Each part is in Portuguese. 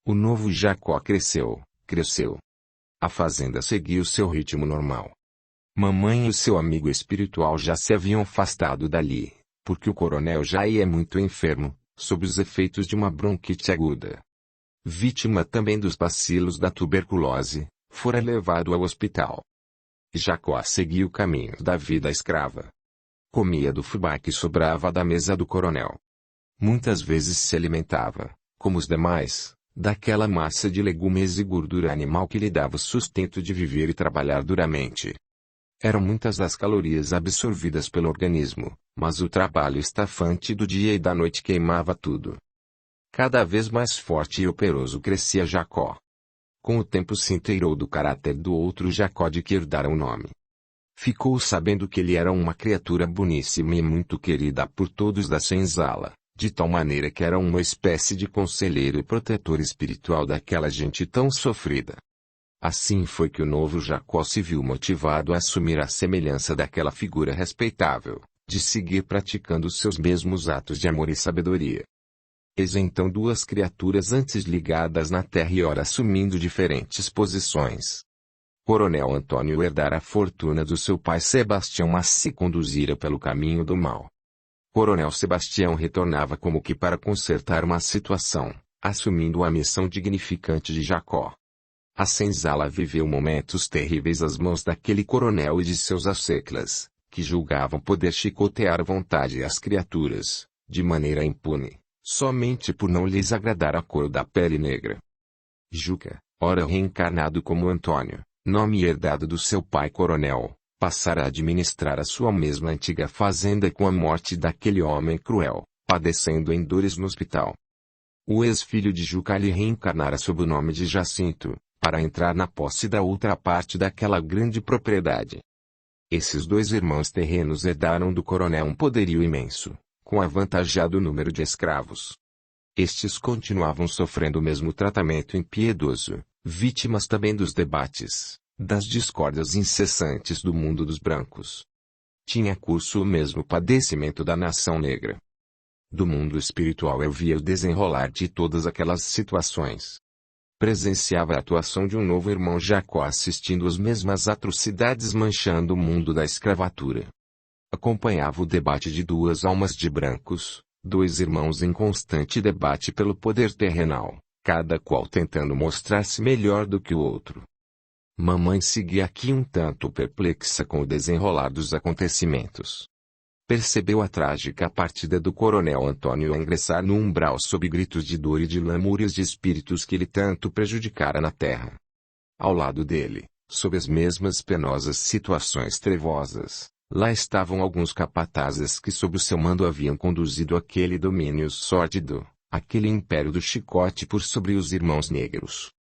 O novo Jacó cresceu. A fazenda seguiu seu ritmo normal. Mamãe e o seu amigo espiritual já se haviam afastado dali, porque o coronel já ia muito enfermo, sob os efeitos de uma bronquite aguda. Vítima também dos bacilos da tuberculose, fora levado ao hospital. Jacó seguiu o caminho da vida escrava. Comia do fubá que sobrava da mesa do coronel. Muitas vezes se alimentava, como os demais, daquela massa de legumes e gordura animal que lhe dava o sustento de viver e trabalhar duramente. Eram muitas as calorias absorvidas pelo organismo, mas o trabalho estafante do dia e da noite queimava tudo. Cada vez mais forte e operoso crescia Jacó. Com o tempo se inteirou do caráter do outro Jacó de que herdara o nome. Ficou sabendo que ele era uma criatura boníssima e muito querida por todos da senzala, de tal maneira que era uma espécie de conselheiro e protetor espiritual daquela gente tão sofrida. Assim foi que o novo Jacó se viu motivado a assumir a semelhança daquela figura respeitável, de seguir praticando os seus mesmos atos de amor e sabedoria. Eis então duas criaturas antes ligadas na terra e ora assumindo diferentes posições. Coronel Antônio herdara a fortuna do seu pai Sebastião, mas se conduzira pelo caminho do mal. Coronel Sebastião retornava como que para consertar uma situação, assumindo a missão dignificante de Jacó. A senzala viveu momentos terríveis às mãos daquele coronel e de seus asseclas, que julgavam poder chicotear à vontade as criaturas, de maneira impune, somente por não lhes agradar a cor da pele negra. Juca, ora reencarnado como Antônio, nome herdado do seu pai coronel, passara a administrar a sua mesma antiga fazenda com a morte daquele homem cruel, padecendo em dores no hospital. O ex-filho de Juca lhe reencarnara sob o nome de Jacinto, para entrar na posse da outra parte daquela grande propriedade. Esses dois irmãos terrenos herdaram do coronel um poderio imenso, com avantajado número de escravos. Estes continuavam sofrendo o mesmo tratamento impiedoso, vítimas também dos debates, das discórdias incessantes do mundo dos brancos. Tinha curso o mesmo padecimento da nação negra. Do mundo espiritual eu via o desenrolar de todas aquelas situações. Presenciava a atuação de um novo irmão Jacó assistindo as mesmas atrocidades manchando o mundo da escravatura. Acompanhava o debate de duas almas de brancos, dois irmãos em constante debate pelo poder terrenal, cada qual tentando mostrar-se melhor do que o outro. Mamãe seguia aqui um tanto perplexa com o desenrolar dos acontecimentos. Percebeu a trágica partida do coronel Antônio a ingressar no umbral sob gritos de dor e de lamúrias de espíritos que lhe tanto prejudicara na terra. Ao lado dele, sob as mesmas penosas situações trevosas, lá estavam alguns capatazes que sob o seu mando haviam conduzido aquele domínio sórdido, aquele império do chicote por sobre os irmãos negros.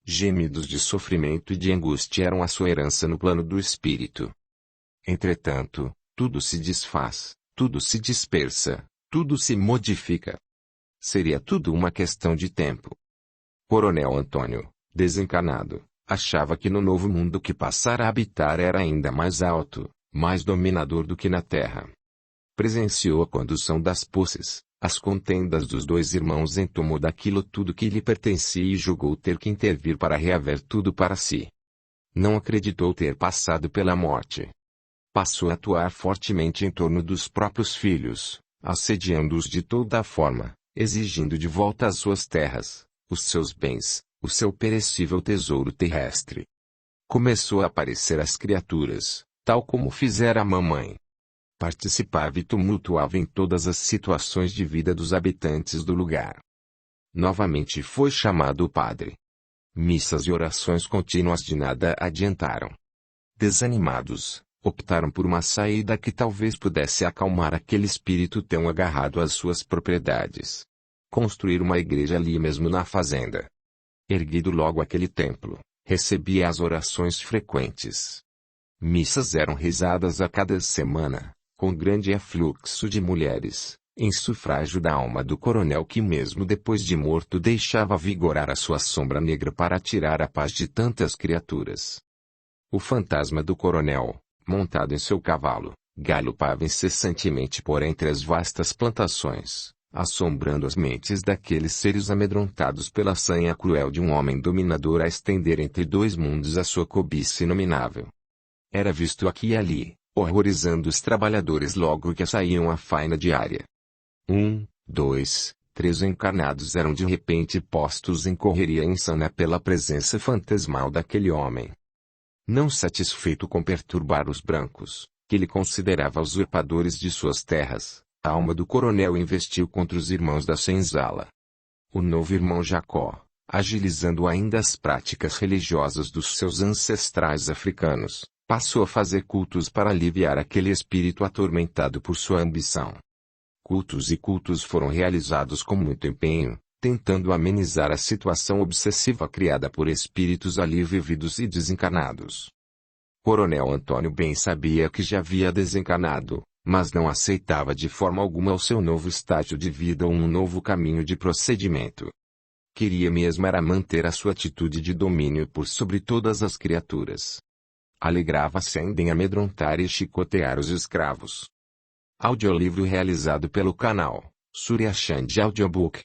Gemidos de sofrimento e de angústia eram a sua herança no plano do espírito. Entretanto, tudo se desfaz, tudo se dispersa, tudo se modifica. Seria tudo uma questão de tempo. Coronel Antônio, desencarnado, achava que no novo mundo que passara a habitar era ainda mais alto, mais dominador do que na terra. Presenciou a condução das posses, as contendas dos dois irmãos, entomou daquilo tudo que lhe pertencia e julgou ter que intervir para reaver tudo para si. Não acreditou ter passado pela morte. Passou a atuar fortemente em torno dos próprios filhos, assediando-os de toda a forma, exigindo de volta as suas terras, os seus bens, o seu perecível tesouro terrestre. Começou a aparecer às criaturas, tal como fizera a mamãe. Participava e tumultuava em todas as situações de vida dos habitantes do lugar. Novamente foi chamado o padre. Missas e orações contínuas de nada adiantaram. Desanimados, optaram por uma saída que talvez pudesse acalmar aquele espírito tão agarrado às suas propriedades. Construir uma igreja ali mesmo na fazenda. Erguido logo aquele templo, recebia as orações frequentes. Missas eram rezadas a cada semana, com grande afluxo de mulheres, em sufrágio da alma do coronel que mesmo depois de morto deixava vigorar a sua sombra negra para tirar a paz de tantas criaturas. O fantasma do coronel, montado em seu cavalo, galopava incessantemente por entre as vastas plantações, assombrando as mentes daqueles seres amedrontados pela sanha cruel de um homem dominador a estender entre dois mundos a sua cobiça inominável. Era visto aqui e ali, horrorizando os trabalhadores logo que saíam à faina diária. 2, 3 encarnados eram de repente postos em correria insana pela presença fantasmal daquele homem. Não satisfeito com perturbar os brancos, que ele considerava usurpadores de suas terras, a alma do coronel investiu contra os irmãos da senzala. O novo irmão Jacó, agilizando ainda as práticas religiosas dos seus ancestrais africanos, passou a fazer cultos para aliviar aquele espírito atormentado por sua ambição. Cultos e cultos foram realizados com muito empenho, tentando amenizar a situação obsessiva criada por espíritos ali vividos e desencarnados. Coronel Antônio bem sabia que já havia desencarnado, mas não aceitava de forma alguma o seu novo estágio de vida ou um novo caminho de procedimento. Queria mesmo era manter a sua atitude de domínio por sobre todas as criaturas. Alegrava-se ainda em amedrontar e chicotear os escravos. Audiolivro realizado pelo canal Surya Chand Audiobook.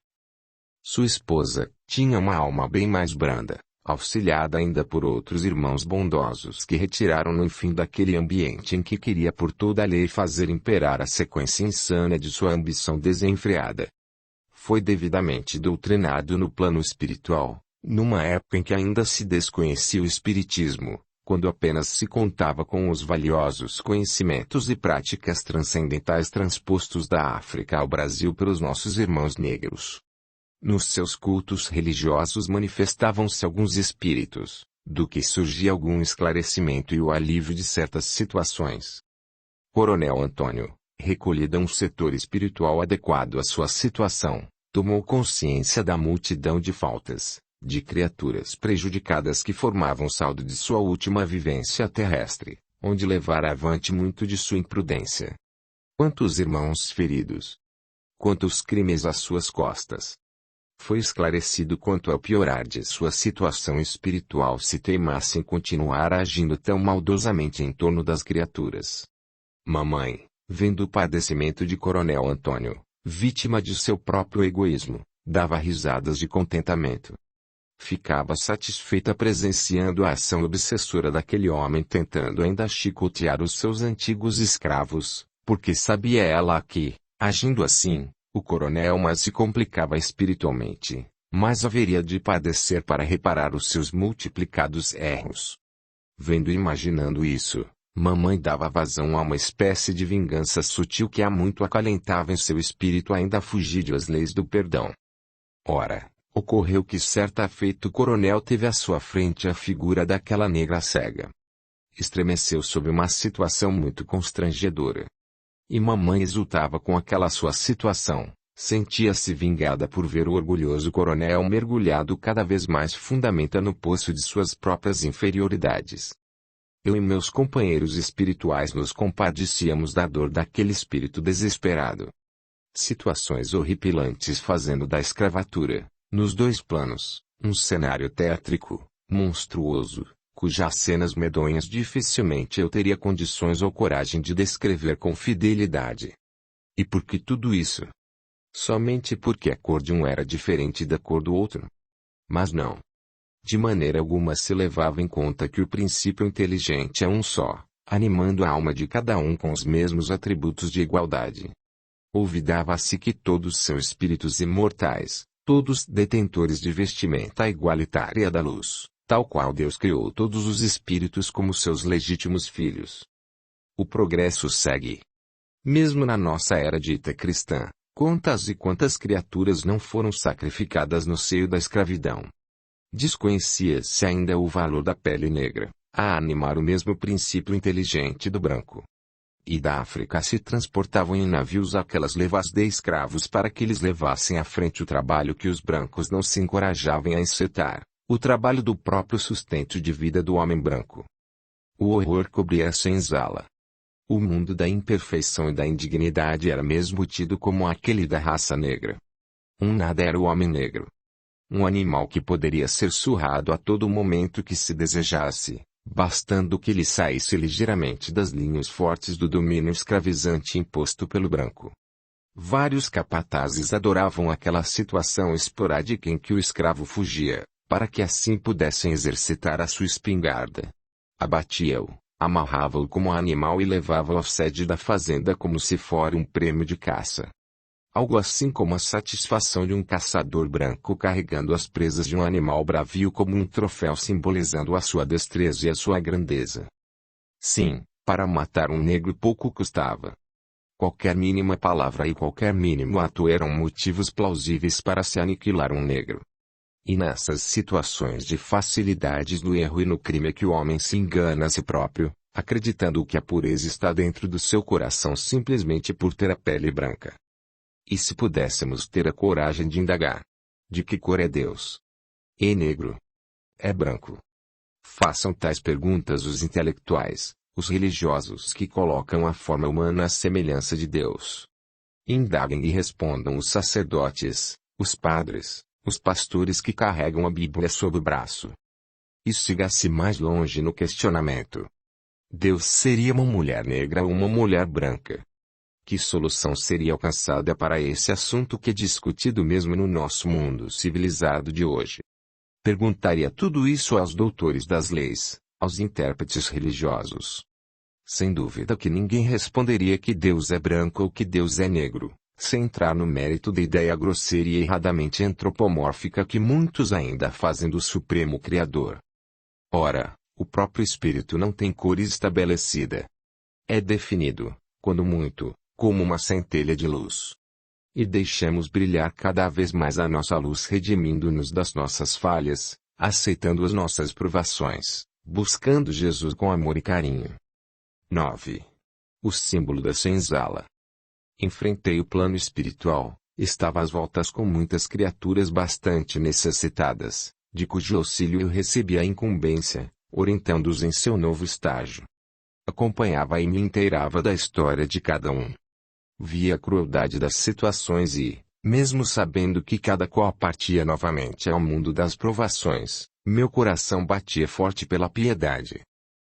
Sua esposa tinha uma alma bem mais branda, auxiliada ainda por outros irmãos bondosos que retiraram-no enfim daquele ambiente em que queria por toda a lei fazer imperar a sequência insana de sua ambição desenfreada. Foi devidamente doutrinado no plano espiritual, numa época em que ainda se desconhecia o espiritismo, quando apenas se contava com os valiosos conhecimentos e práticas transcendentais transpostos da África ao Brasil pelos nossos irmãos negros. Nos seus cultos religiosos manifestavam-se alguns espíritos, do que surgia algum esclarecimento e o alívio de certas situações. Coronel Antônio, recolhido a um setor espiritual adequado à sua situação, tomou consciência da multidão de faltas, de criaturas prejudicadas que formavam saldo de sua última vivência terrestre, onde levara avante muito de sua imprudência. Quantos irmãos feridos! Quantos crimes às suas costas! Foi esclarecido quanto ao piorar de sua situação espiritual se teimasse em continuar agindo tão maldosamente em torno das criaturas. Mamãe, vendo o padecimento de Coronel Antônio, vítima de seu próprio egoísmo, dava risadas de contentamento. Ficava satisfeita presenciando a ação obsessora daquele homem tentando ainda chicotear os seus antigos escravos, porque sabia ela que, agindo assim, o coronel mais se complicava espiritualmente, mais haveria de padecer para reparar os seus multiplicados erros. Vendo e imaginando isso, mamãe dava vazão a uma espécie de vingança sutil que há muito acalentava em seu espírito ainda a fugir das leis do perdão. Ora, ocorreu que certa feita o coronel teve à sua frente a figura daquela negra cega. Estremeceu sob uma situação muito constrangedora. E mamãe exultava com aquela sua situação, sentia-se vingada por ver o orgulhoso coronel mergulhado cada vez mais fundamente no poço de suas próprias inferioridades. Eu e meus companheiros espirituais nos compadecíamos da dor daquele espírito desesperado. Situações horripilantes fazendo da escravatura, nos dois planos, um cenário tétrico, monstruoso, cujas cenas medonhas dificilmente eu teria condições ou coragem de descrever com fidelidade. E por que tudo isso? Somente porque a cor de um era diferente da cor do outro? Mas não. De maneira alguma se levava em conta que o princípio inteligente é um só, animando a alma de cada um com os mesmos atributos de igualdade. Olvidava-se que todos são espíritos imortais, todos detentores de vestimenta igualitária da luz, tal qual Deus criou todos os espíritos como seus legítimos filhos. O progresso segue. Mesmo na nossa era dita cristã, quantas e quantas criaturas não foram sacrificadas no seio da escravidão? Desconhecia-se ainda o valor da pele negra, a animar o mesmo princípio inteligente do branco. E da África se transportavam em navios aquelas levas de escravos para que eles levassem à frente o trabalho que os brancos não se encorajavam a encetar, o trabalho do próprio sustento de vida do homem branco. O horror cobria a senzala. O mundo da imperfeição e da indignidade era mesmo tido como aquele da raça negra. Um nada era o homem negro. Um animal que poderia ser surrado a todo momento que se desejasse, bastando que lhe saísse ligeiramente das linhas fortes do domínio escravizante imposto pelo branco. Vários capatazes adoravam aquela situação esporádica em que o escravo fugia, para que assim pudessem exercitar a sua espingarda. Abatia-o, amarrava-o como animal e levava-o à sede da fazenda como se fora um prêmio de caça. Algo assim como a satisfação de um caçador branco carregando as presas de um animal bravio como um troféu simbolizando a sua destreza e a sua grandeza. Sim, para matar um negro pouco custava. Qualquer mínima palavra e qualquer mínimo ato eram motivos plausíveis para se aniquilar um negro. E nessas situações de facilidades no erro e no crime é que o homem se engana a si próprio, acreditando que a pureza está dentro do seu coração simplesmente por ter a pele branca. E se pudéssemos ter a coragem de indagar: de que cor é Deus? É negro? É branco? Façam tais perguntas os intelectuais, os religiosos que colocam a forma humana à semelhança de Deus. Indaguem e respondam os sacerdotes, os padres, os pastores que carregam a Bíblia sob o braço. E siga-se mais longe no questionamento: Deus seria uma mulher negra ou uma mulher branca? Que solução seria alcançada para esse assunto que é discutido mesmo no nosso mundo civilizado de hoje? Perguntaria tudo isso aos doutores das leis, aos intérpretes religiosos. Sem dúvida que ninguém responderia que Deus é branco ou que Deus é negro, sem entrar no mérito da ideia grosseira e erradamente antropomórfica que muitos ainda fazem do Supremo Criador. Ora, o próprio Espírito não tem cor estabelecida. É definido, quando muito, como uma centelha de luz. E deixemos brilhar cada vez mais a nossa luz redimindo-nos das nossas falhas, aceitando as nossas provações, buscando Jesus com amor e carinho. 9. O símbolo da senzala. Enfrentei o plano espiritual, estava às voltas com muitas criaturas bastante necessitadas, de cujo auxílio eu recebi a incumbência, orientando-os em seu novo estágio. Acompanhava e me inteirava da história de cada um. Via a crueldade das situações e, mesmo sabendo que cada qual partia novamente ao mundo das provações, meu coração batia forte pela piedade.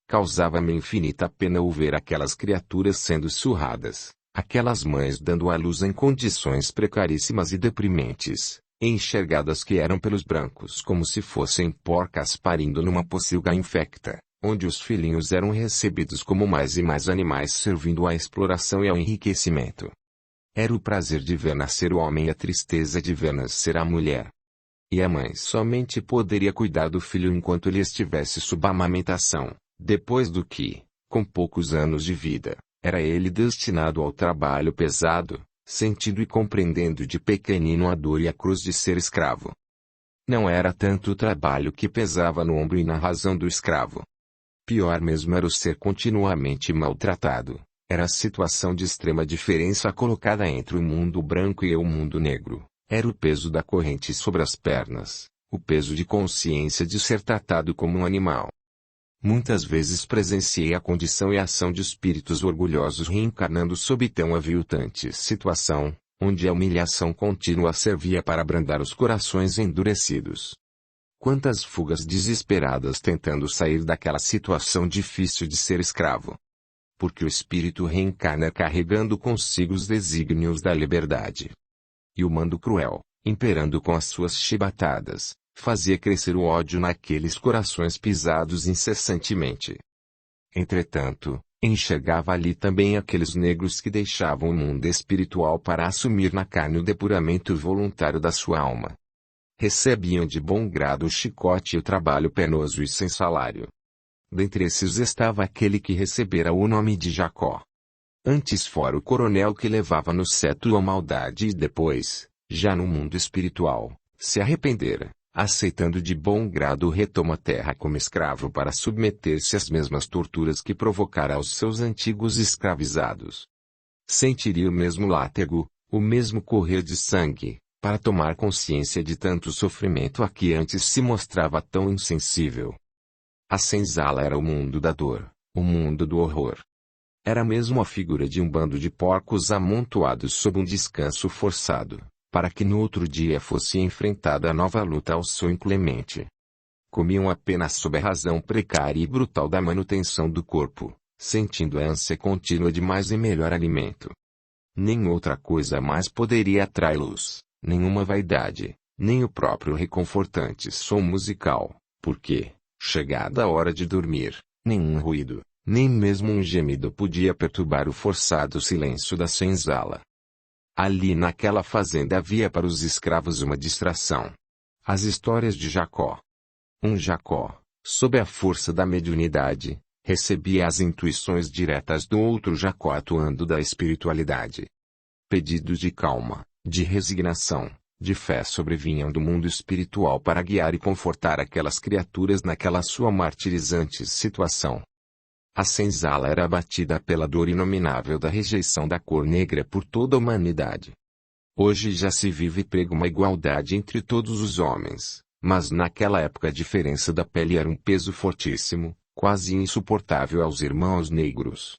Causava-me infinita pena o ver aquelas criaturas sendo surradas, aquelas mães dando à luz em condições precaríssimas e deprimentes, enxergadas que eram pelos brancos como se fossem porcas parindo numa pocilga infecta, onde os filhinhos eram recebidos como mais e mais animais servindo à exploração e ao enriquecimento. Era o prazer de ver nascer o homem e a tristeza de ver nascer a mulher. E a mãe somente poderia cuidar do filho enquanto ele estivesse sob a amamentação, depois do que, com poucos anos de vida, era ele destinado ao trabalho pesado, sentindo e compreendendo de pequenino a dor e a cruz de ser escravo. Não era tanto o trabalho que pesava no ombro e na razão do escravo. Pior mesmo era o ser continuamente maltratado, era a situação de extrema diferença colocada entre o mundo branco e o mundo negro, era o peso da corrente sobre as pernas, o peso de consciência de ser tratado como um animal. Muitas vezes presenciei a condição e a ação de espíritos orgulhosos reencarnando sob tão aviltante situação, onde a humilhação contínua servia para abrandar os corações endurecidos. Quantas fugas desesperadas tentando sair daquela situação difícil de ser escravo. Porque o espírito reencarna carregando consigo os desígnios da liberdade. E o mando cruel, imperando com as suas chibatadas, fazia crescer o ódio naqueles corações pisados incessantemente. Entretanto, enxergava ali também aqueles negros que deixavam o mundo espiritual para assumir na carne o depuramento voluntário da sua alma. Recebiam de bom grado o chicote e o trabalho penoso e sem salário. Dentre esses estava aquele que recebera o nome de Jacó. Antes fora o coronel que levava no cetro a maldade e depois, já no mundo espiritual, se arrependera, aceitando de bom grado o retorno à terra como escravo para submeter-se às mesmas torturas que provocara aos seus antigos escravizados. Sentiria o mesmo látego, o mesmo correr de sangue, para tomar consciência de tanto sofrimento a que antes se mostrava tão insensível. A senzala era o mundo da dor, o mundo do horror. Era mesmo a figura de um bando de porcos amontoados sob um descanso forçado, para que no outro dia fosse enfrentada a nova luta ao sol inclemente. Comiam apenas sob a razão precária e brutal da manutenção do corpo, sentindo a ânsia contínua de mais e melhor alimento. Nem outra coisa mais poderia atraí-los, nenhuma vaidade, nem o próprio reconfortante som musical, porque, chegada a hora de dormir, nenhum ruído, nem mesmo um gemido podia perturbar o forçado silêncio da senzala. Ali naquela fazenda havia para os escravos uma distração. As histórias de Jacó. Um Jacó, sob a força da mediunidade, recebia as intuições diretas do outro Jacó atuando da espiritualidade. Pedidos de calma, de resignação, de fé sobrevinham do mundo espiritual para guiar e confortar aquelas criaturas naquela sua martirizante situação. A senzala era abatida pela dor inominável da rejeição da cor negra por toda a humanidade. Hoje já se vive e prega uma igualdade entre todos os homens, mas naquela época a diferença da pele era um peso fortíssimo, quase insuportável aos irmãos negros.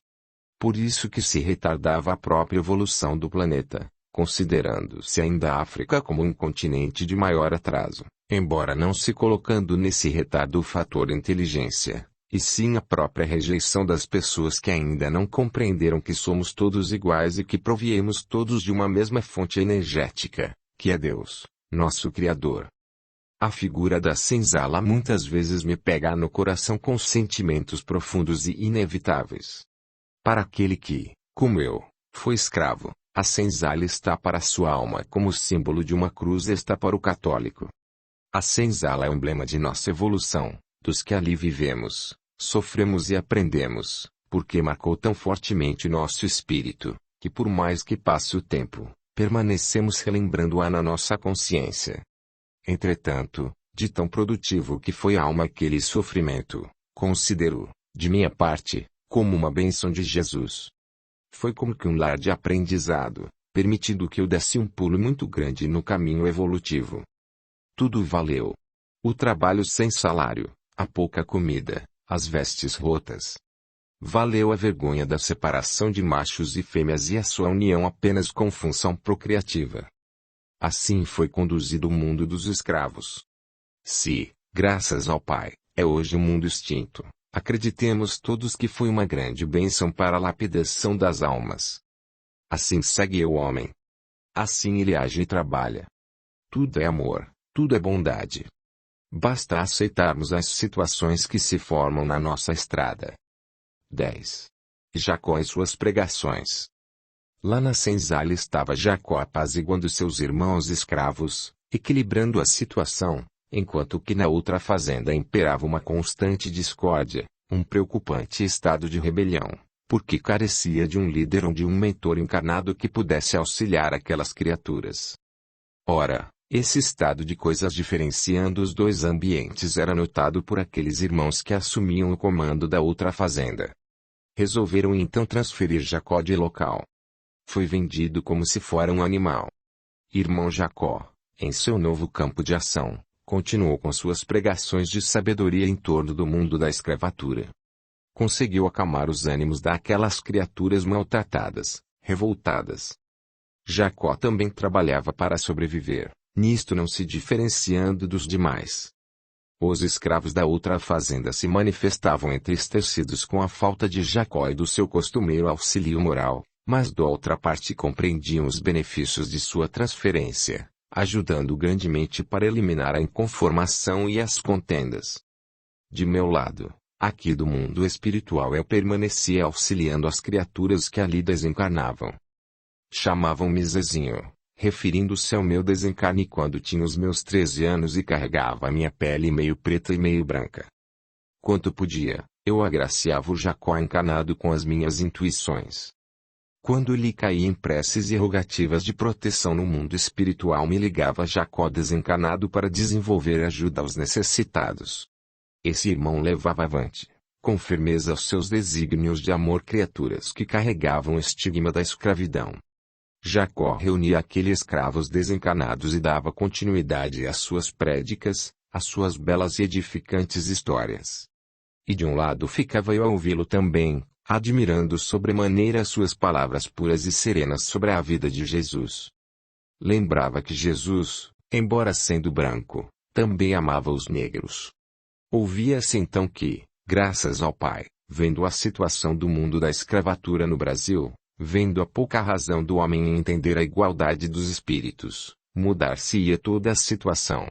Por isso que se retardava a própria evolução do planeta, considerando-se ainda a África como um continente de maior atraso, embora não se colocando nesse retardo o fator inteligência, e sim a própria rejeição das pessoas que ainda não compreenderam que somos todos iguais e que proviemos todos de uma mesma fonte energética, que é Deus, nosso Criador. A figura da senzala muitas vezes me pega no coração com sentimentos profundos e inevitáveis. Para aquele que, como eu, foi escravo, a senzala está para a sua alma como o símbolo de uma cruz está para o católico. A senzala é o emblema de nossa evolução, dos que ali vivemos, sofremos e aprendemos, porque marcou tão fortemente nosso espírito, que por mais que passe o tempo, permanecemos relembrando-a na nossa consciência. Entretanto, de tão produtivo que foi a alma aquele sofrimento, considero, de minha parte, como uma bênção de Jesus. Foi como que um lar de aprendizado, permitindo que eu desse um pulo muito grande no caminho evolutivo. Tudo valeu. O trabalho sem salário, a pouca comida, as vestes rotas. Valeu a vergonha da separação de machos e fêmeas e a sua união apenas com função procriativa. Assim foi conduzido o mundo dos escravos. Se, graças ao Pai, é hoje um mundo extinto, acreditemos todos que foi uma grande bênção para a lapidação das almas. Assim segue o homem. Assim ele age e trabalha. Tudo é amor, tudo é bondade. Basta aceitarmos as situações que se formam na nossa estrada. 10. Jacó e suas pregações. Lá na senzala estava Jacó apaziguando seus irmãos escravos, equilibrando a situação, enquanto que na outra fazenda imperava uma constante discórdia, um preocupante estado de rebelião, porque carecia de um líder ou de um mentor encarnado que pudesse auxiliar aquelas criaturas. Ora, esse estado de coisas diferenciando os dois ambientes era notado por aqueles irmãos que assumiam o comando da outra fazenda. Resolveram então transferir Jacó de local. Foi vendido como se fora um animal. Irmão Jacó, em seu novo campo de ação, continuou com suas pregações de sabedoria em torno do mundo da escravatura. Conseguiu acalmar os ânimos daquelas criaturas maltratadas, revoltadas. Jacó também trabalhava para sobreviver, nisto não se diferenciando dos demais. Os escravos da outra fazenda se manifestavam entristecidos com a falta de Jacó e do seu costumeiro auxílio moral, mas da outra parte compreendiam os benefícios de sua transferência, ajudando grandemente para eliminar a inconformação e as contendas. De meu lado, aqui do mundo espiritual eu permanecia auxiliando as criaturas que ali desencarnavam. Chamavam-me Zezinho, referindo-se ao meu desencarne quando tinha os meus 13 anos e carregava a minha pele meio preta e meio branca. Quanto podia, eu agraciava o Jacó encarnado com as minhas intuições. Quando lhe caía em preces e rogativas de proteção no mundo espiritual me ligava Jacó desencarnado para desenvolver ajuda aos necessitados. Esse irmão levava avante, com firmeza os seus desígnios de amor criaturas que carregavam o estigma da escravidão. Jacó reunia aqueles escravos desencarnados e dava continuidade às suas prédicas, às suas belas e edificantes histórias. E de um lado ficava eu a ouvi-lo também, admirando sobremaneira suas palavras puras e serenas sobre a vida de Jesus. Lembrava que Jesus, embora sendo branco, também amava os negros. Ouvia-se então que, graças ao Pai, vendo a situação do mundo da escravatura no Brasil, vendo a pouca razão do homem em entender a igualdade dos espíritos, mudar-se-ia toda a situação.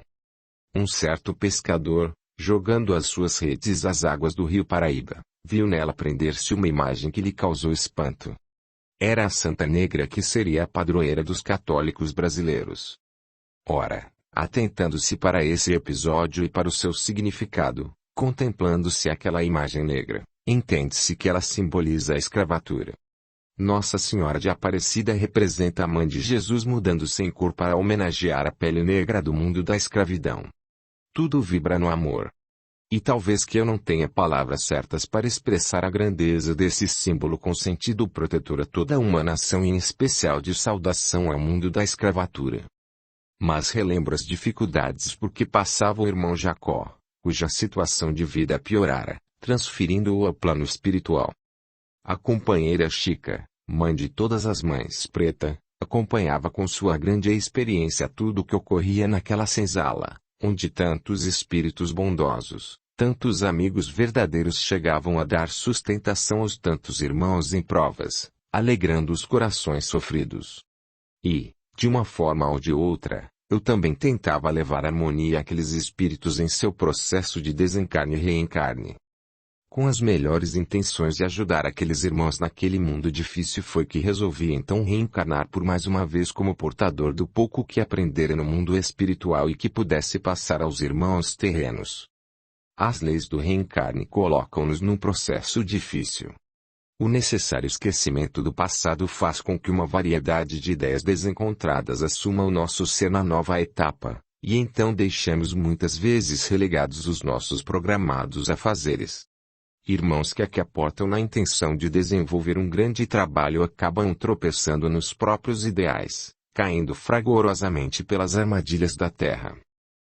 Um certo pescador, jogando as suas redes às águas do rio Paraíba, viu nela prender-se uma imagem que lhe causou espanto. Era a Santa Negra, que seria a padroeira dos católicos brasileiros. Ora, atentando-se para esse episódio e para o seu significado, contemplando-se aquela imagem negra, entende-se que ela simboliza a escravatura. Nossa Senhora de Aparecida representa a Mãe de Jesus mudando-se em cor para homenagear a pele negra do mundo da escravidão. Tudo vibra no amor. E talvez que eu não tenha palavras certas para expressar a grandeza desse símbolo com sentido protetor a toda uma nação e em especial de saudação ao mundo da escravatura. Mas relembro as dificuldades por que passava o irmão Jacó, cuja situação de vida piorara, transferindo-o ao plano espiritual. A companheira Chica, mãe de todas as mães preta, acompanhava com sua grande experiência tudo o que ocorria naquela senzala, onde tantos espíritos bondosos, tantos amigos verdadeiros chegavam a dar sustentação aos tantos irmãos em provas, alegrando os corações sofridos. E, de uma forma ou de outra, eu também tentava levar harmonia àqueles espíritos em seu processo de desencarne e reencarne. Com as melhores intenções de ajudar aqueles irmãos naquele mundo difícil foi que resolvi então reencarnar por mais uma vez como portador do pouco que aprendera no mundo espiritual e que pudesse passar aos irmãos terrenos. As leis do reencarne colocam-nos num processo difícil. O necessário esquecimento do passado faz com que uma variedade de ideias desencontradas assuma o nosso ser na nova etapa, e então deixamos muitas vezes relegados os nossos programados afazeres. Irmãos que aqui aportam na intenção de desenvolver um grande trabalho acabam tropeçando nos próprios ideais, caindo fragorosamente pelas armadilhas da terra.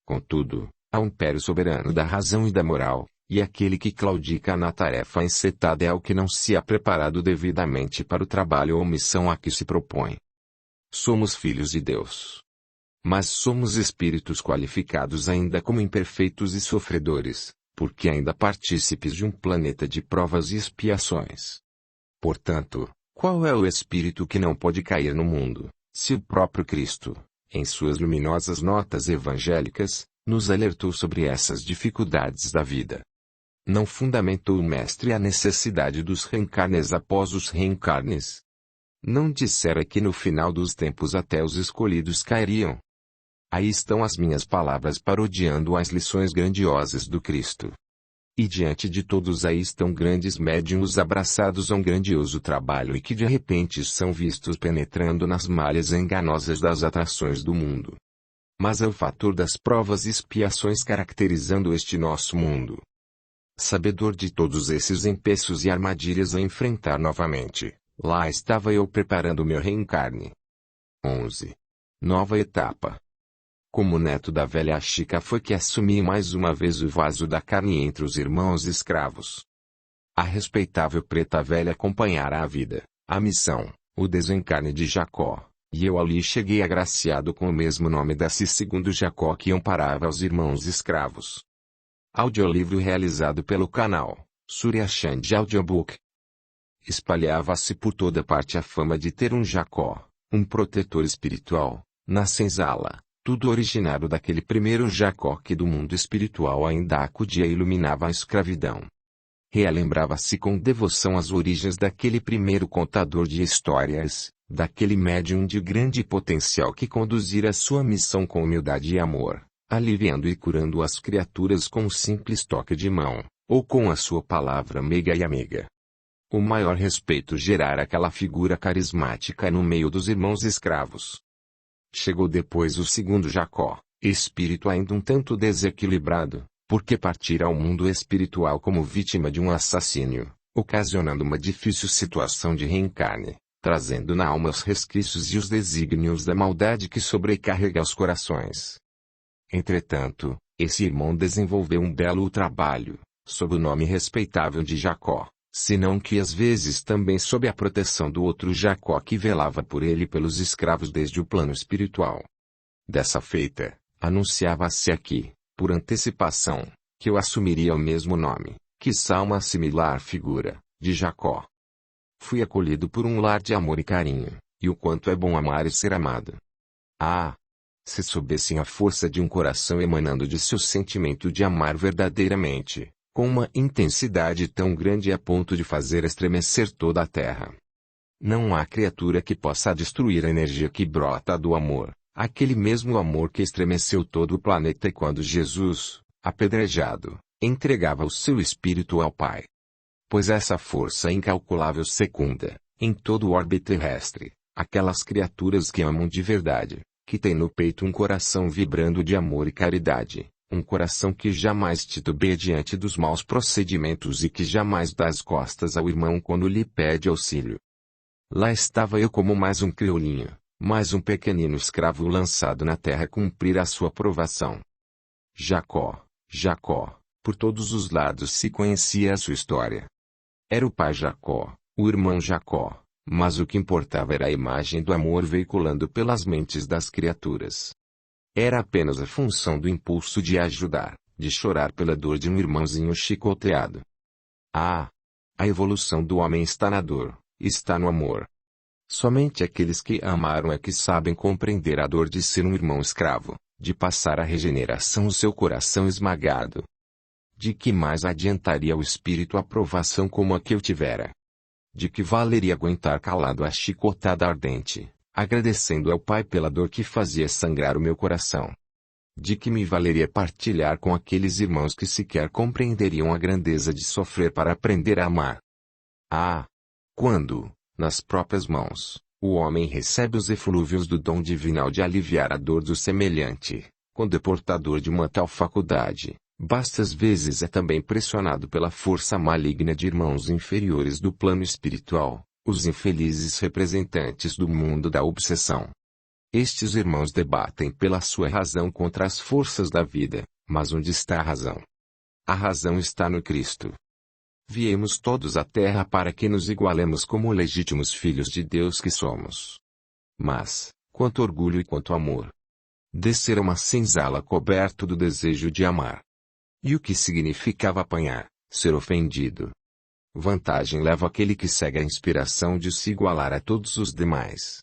Contudo, há um império soberano da razão e da moral, e aquele que claudica na tarefa encetada é o que não se há preparado devidamente para o trabalho ou missão a que se propõe. Somos filhos de Deus. Mas somos espíritos qualificados ainda como imperfeitos e sofredores, porque ainda partícipes de um planeta de provas e expiações. Portanto, qual é o espírito que não pode cair no mundo, se o próprio Cristo, em suas luminosas notas evangélicas, nos alertou sobre essas dificuldades da vida? Não fundamentou o Mestre a necessidade dos reencarnes após os reencarnes? Não dissera que no final dos tempos até os escolhidos cairiam? Aí estão as minhas palavras parodiando as lições grandiosas do Cristo. E diante de todos aí estão grandes médiuns abraçados a um grandioso trabalho e que de repente são vistos penetrando nas malhas enganosas das atrações do mundo. Mas é o fator das provas e expiações caracterizando este nosso mundo. Sabedor de todos esses empeços e armadilhas a enfrentar novamente, lá estava eu preparando o meu reencarne. 11. Nova etapa. Como neto da velha Chica foi que assumi mais uma vez o vaso da carne entre os irmãos escravos. A respeitável preta velha acompanhara a vida, a missão, o desencarne de Jacó, e eu ali cheguei agraciado com o mesmo nome desse segundo Jacó que amparava aos irmãos escravos. Audiolivro realizado pelo canal Surya Chand Audiobook. Espalhava-se por toda parte a fama de ter um Jacó, um protetor espiritual, na senzala. Tudo originário daquele primeiro Jacó que do mundo espiritual ainda acudia e iluminava a escravidão. Relembrava-se com devoção as origens daquele primeiro contador de histórias, daquele médium de grande potencial que conduzira sua missão com humildade e amor, aliviando e curando as criaturas com um simples toque de mão, ou com a sua palavra meiga e amiga. O maior respeito gerara aquela figura carismática no meio dos irmãos escravos. Chegou depois o segundo Jacó, espírito ainda um tanto desequilibrado, porque partira ao mundo espiritual como vítima de um assassínio, ocasionando uma difícil situação de reencarne, trazendo na alma os resquícios e os desígnios da maldade que sobrecarrega os corações. Entretanto, esse irmão desenvolveu um belo trabalho, sob o nome respeitável de Jacó, senão que às vezes também sob a proteção do outro Jacó que velava por ele e pelos escravos desde o plano espiritual. Dessa feita, anunciava-se aqui, por antecipação, que eu assumiria o mesmo nome, quiçá uma similar figura, de Jacó. Fui acolhido por um lar de amor e carinho, e o quanto é bom amar e ser amado. Ah! Se soubessem a força de um coração emanando de seu sentimento de amar verdadeiramente, com uma intensidade tão grande a ponto de fazer estremecer toda a terra. Não há criatura que possa destruir a energia que brota do amor, aquele mesmo amor que estremeceu todo o planeta quando Jesus, apedrejado, entregava o seu espírito ao Pai. Pois essa força incalculável secunda, em todo o orbe terrestre, aquelas criaturas que amam de verdade, que têm no peito um coração vibrando de amor e caridade, um coração que jamais titubeia diante dos maus procedimentos e que jamais dá as costas ao irmão quando lhe pede auxílio. Lá estava eu como mais um crioulinho, mais um pequenino escravo lançado na terra cumprir a sua provação. Jacó, Jacó, por todos os lados se conhecia a sua história. Era o pai Jacó, o irmão Jacó, mas o que importava era a imagem do amor veiculando pelas mentes das criaturas. Era apenas a função do impulso de ajudar, de chorar pela dor de um irmãozinho chicoteado. Ah! A evolução do homem está na dor, está no amor. Somente aqueles que amaram é que sabem compreender a dor de ser um irmão escravo, de passar a regeneração o seu coração esmagado. De que mais adiantaria o espírito a provação como a que eu tivera? De que valeria aguentar calado a chicotada ardente, agradecendo ao Pai pela dor que fazia sangrar o meu coração? De que me valeria partilhar com aqueles irmãos que sequer compreenderiam a grandeza de sofrer para aprender a amar? Ah! Quando, nas próprias mãos, o homem recebe os eflúvios do dom divinal de aliviar a dor do semelhante, quando é portador de uma tal faculdade, basta às vezes é também pressionado pela força maligna de irmãos inferiores do plano espiritual, os infelizes representantes do mundo da obsessão. Estes irmãos debatem pela sua razão contra as forças da vida, mas onde está a razão? A razão está no Cristo. Viemos todos à terra para que nos igualemos como legítimos filhos de Deus que somos. Mas, quanto orgulho e quanto amor! Descer a uma senzala coberto do desejo de amar. E o que significava apanhar, ser ofendido? Vantagem leva aquele que segue a inspiração de se igualar a todos os demais.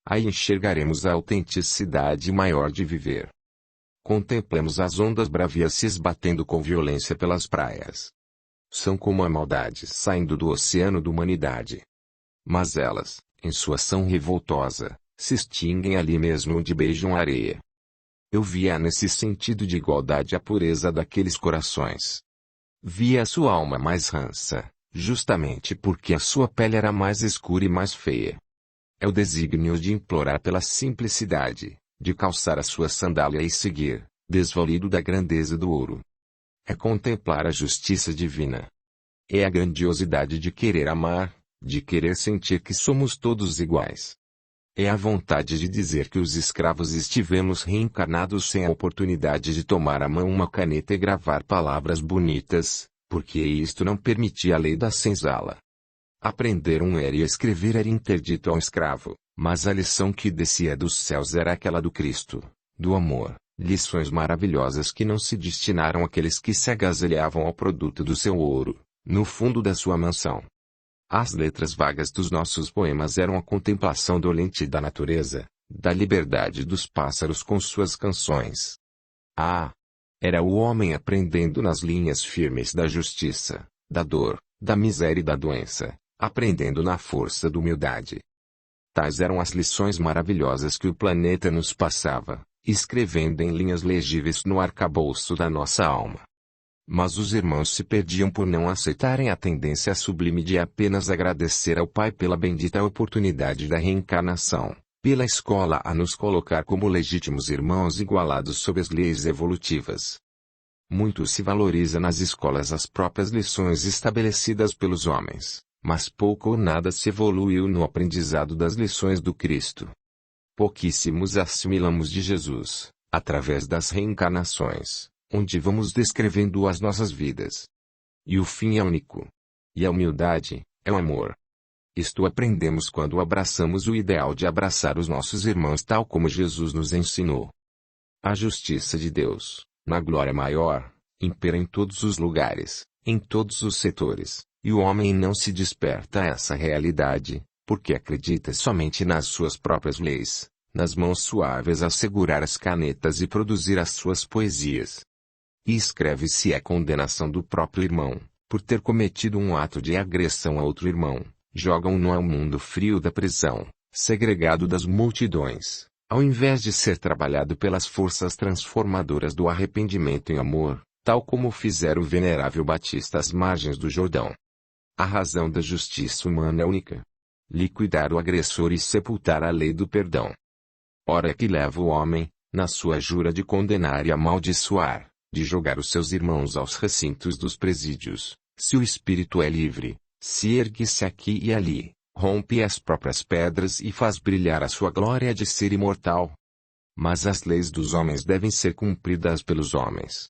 Aí enxergaremos a autenticidade maior de viver. Contemplemos as ondas bravias se esbatendo com violência pelas praias. São como a maldade saindo do oceano da humanidade. Mas elas, em sua ação revoltosa, se extinguem ali mesmo onde beijam a areia. Eu via nesse sentido de igualdade a pureza daqueles corações. Via a sua alma mais rança, justamente porque a sua pele era mais escura e mais feia. É o desígnio de implorar pela simplicidade, de calçar a sua sandália e seguir, desvalido da grandeza do ouro. É contemplar a justiça divina. É a grandiosidade de querer amar, de querer sentir que somos todos iguais. É a vontade de dizer que os escravos estivemos reencarnados sem a oportunidade de tomar à mão uma caneta e gravar palavras bonitas, porque isto não permitia a lei da senzala. Aprender um ler e escrever era interdito ao escravo, mas a lição que descia dos céus era aquela do Cristo, do amor, lições maravilhosas que não se destinaram àqueles que se agasalhavam ao produto do seu ouro, no fundo da sua mansão. As letras vagas dos nossos poemas eram a contemplação dolente da natureza, da liberdade dos pássaros com suas canções. Ah! Era o homem aprendendo nas linhas firmes da justiça, da dor, da miséria e da doença, aprendendo na força da humildade. Tais eram as lições maravilhosas que o planeta nos passava, escrevendo em linhas legíveis no arcabouço da nossa alma. Mas os irmãos se perdiam por não aceitarem a tendência sublime de apenas agradecer ao Pai pela bendita oportunidade da reencarnação, pela escola a nos colocar como legítimos irmãos igualados sob as leis evolutivas. Muito se valoriza nas escolas as próprias lições estabelecidas pelos homens, mas pouco ou nada se evoluiu no aprendizado das lições do Cristo. Pouquíssimos assimilamos de Jesus, através das reencarnações, onde vamos descrevendo as nossas vidas. E o fim é único. E a humildade, é o amor. Isto aprendemos quando abraçamos o ideal de abraçar os nossos irmãos tal como Jesus nos ensinou. A justiça de Deus, na glória maior, impera em todos os lugares, em todos os setores, E o homem não se desperta a essa realidade, porque acredita somente nas suas próprias leis, nas mãos suaves a segurar as canetas e produzir as suas poesias. E escreve-se a condenação do próprio irmão, por ter cometido um ato de agressão a outro irmão, jogam-no ao mundo frio da prisão, segregado das multidões, ao invés de ser trabalhado pelas forças transformadoras do arrependimento em amor, tal como fizera o venerável Batista às margens do Jordão. A razão da justiça humana é única: liquidar o agressor e sepultar a lei do perdão. Ora é que leva o homem, na sua jura de condenar e amaldiçoar, de jogar os seus irmãos aos recintos dos presídios, se o espírito é livre, se ergue-se aqui e ali, rompe as próprias pedras e faz brilhar a sua glória de ser imortal. Mas as leis dos homens devem ser cumpridas pelos homens.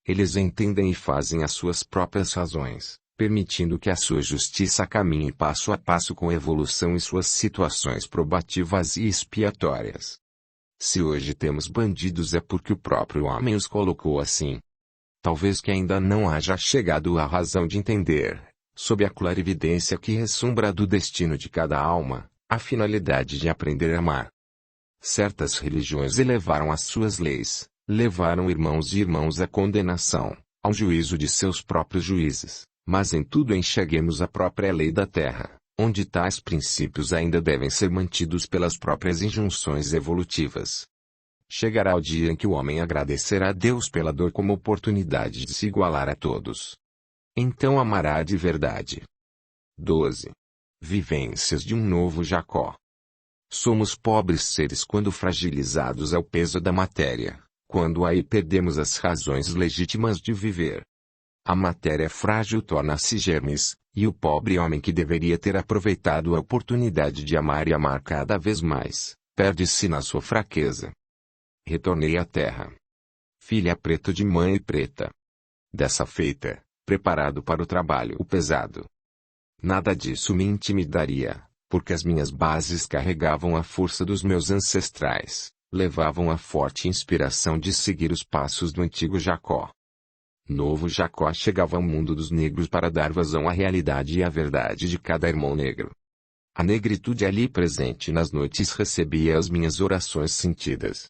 Eles entendem e fazem as suas próprias razões, permitindo que a sua justiça caminhe passo a passo com evolução em suas situações probativas e expiatórias. Se hoje temos bandidos é porque o próprio homem os colocou assim. Talvez que ainda não haja chegado à razão de entender, sob a clarividência que ressombra do destino de cada alma, a finalidade de aprender a amar. Certas religiões elevaram as suas leis, levaram irmãos e irmãos à condenação, ao juízo de seus próprios juízes. Mas em tudo enxerguemos a própria lei da terra, onde tais princípios ainda devem ser mantidos pelas próprias injunções evolutivas. Chegará o dia em que o homem agradecerá a Deus pela dor como oportunidade de se igualar a todos. Então amará de verdade. 12. Vivências de um novo Jacó. Somos pobres seres quando fragilizados ao peso da matéria, quando aí perdemos as razões legítimas de viver. A matéria frágil torna-se germes, e o pobre homem que deveria ter aproveitado a oportunidade de amar e amar cada vez mais, perde-se na sua fraqueza. Retornei à terra. Filha preta de mãe preta. Dessa feita, preparado para o trabalho pesado. Nada disso me intimidaria, porque as minhas bases carregavam a força dos meus ancestrais, levavam a forte inspiração de seguir os passos do antigo Jacó. Novo Jacó chegava ao mundo dos negros para dar vazão à realidade e à verdade de cada irmão negro. A negritude ali presente nas noites recebia as minhas orações sentidas.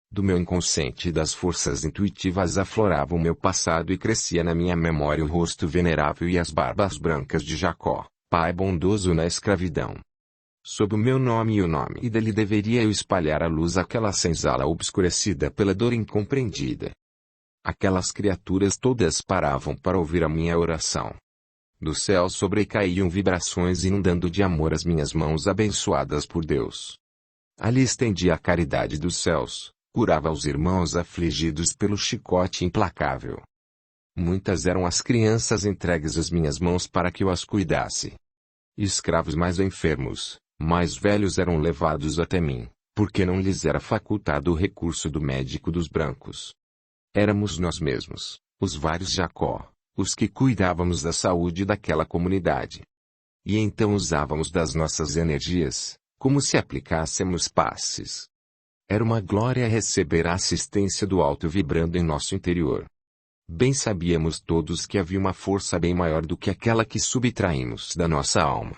Do meu inconsciente e das forças intuitivas aflorava o meu passado e crescia na minha memória o rosto venerável e as barbas brancas de Jacó, pai bondoso na escravidão. Sob o meu nome e o nome dele deveria eu espalhar a luz àquela senzala obscurecida pela dor incompreendida. Aquelas criaturas todas paravam para ouvir a minha oração. Do céu sobrecaíam vibrações inundando de amor as minhas mãos abençoadas por Deus. Ali estendia a caridade dos céus, curava os irmãos afligidos pelo chicote implacável. Muitas eram as crianças entregues às minhas mãos para que eu as cuidasse. Escravos mais enfermos, mais velhos eram levados até mim, porque não lhes era facultado o recurso do médico dos brancos. Éramos nós mesmos, os vários Jacó, os que cuidávamos da saúde daquela comunidade. E então usávamos das nossas energias, como se aplicássemos passes. Era uma glória receber a assistência do alto vibrando em nosso interior. Bem sabíamos todos que havia uma força bem maior do que aquela que subtraímos da nossa alma.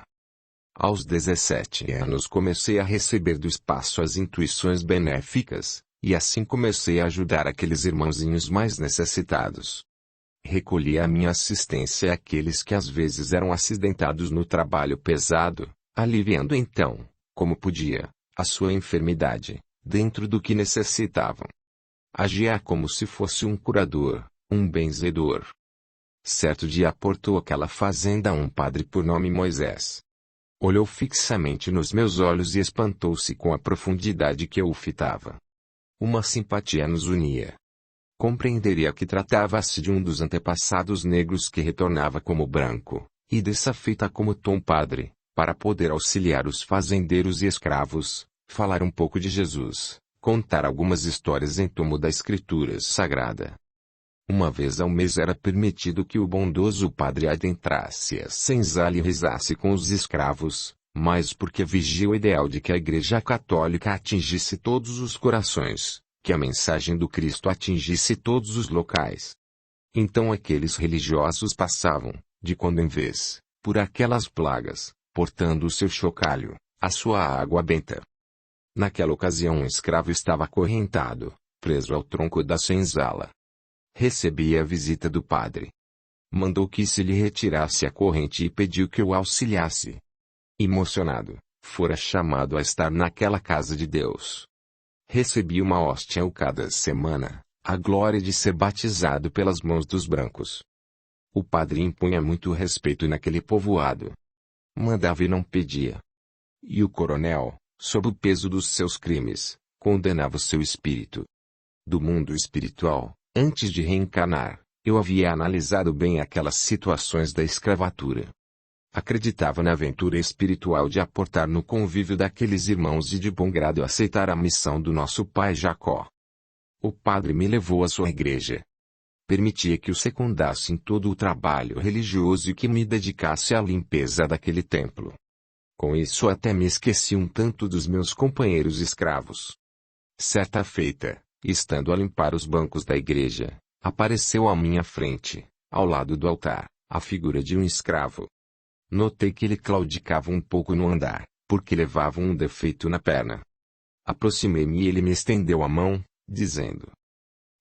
Aos 17 anos comecei a receber do espaço as intuições benéficas, e assim comecei a ajudar aqueles irmãozinhos mais necessitados. Recolhia a minha assistência àqueles que às vezes eram acidentados no trabalho pesado, aliviando então, como podia, a sua enfermidade, dentro do que necessitavam. Agia como se fosse um curador, um benzedor. Certo dia aportou àquela fazenda um padre por nome Moisés. Olhou fixamente nos meus olhos e espantou-se com a profundidade que eu o fitava. Uma simpatia nos unia. Compreenderia que tratava-se de um dos antepassados negros que retornava como branco, e dessa feita como Tom Padre, para poder auxiliar os fazendeiros e escravos, falar um pouco de Jesus, contar algumas histórias em tomo da Escritura Sagrada. Uma vez ao mês era permitido que o bondoso padre adentrasse a senzala e rezasse com os escravos, mas porque vigia o ideal de que a Igreja Católica atingisse todos os corações, que a mensagem do Cristo atingisse todos os locais. Então aqueles religiosos passavam, de quando em vez, por aquelas plagas, portando o seu chocalho, a sua água benta. Naquela ocasião um escravo estava acorrentado, preso ao tronco da senzala. Recebia a visita do padre. Mandou que se lhe retirasse a corrente e pediu que o auxiliasse. Emocionado, fora chamado a estar naquela casa de Deus. Recebia uma hóstia cada semana, a glória de ser batizado pelas mãos dos brancos. O padre impunha muito respeito naquele povoado. Mandava e não pedia. E o coronel, sob o peso dos seus crimes, condenava o seu espírito. Do mundo espiritual, antes de reencarnar, eu havia analisado bem aquelas situações da escravatura. Acreditava na aventura espiritual de aportar no convívio daqueles irmãos e de bom grado aceitar a missão do nosso pai Jacó. O padre me levou à sua igreja. Permitia que o secundasse em todo o trabalho religioso e que me dedicasse à limpeza daquele templo. Com isso até me esqueci um tanto dos meus companheiros escravos. Certa feita, estando a limpar os bancos da igreja, apareceu à minha frente, ao lado do altar, a figura de um escravo. Notei que ele claudicava um pouco no andar, porque levava um defeito na perna. Aproximei-me e ele me estendeu a mão, dizendo: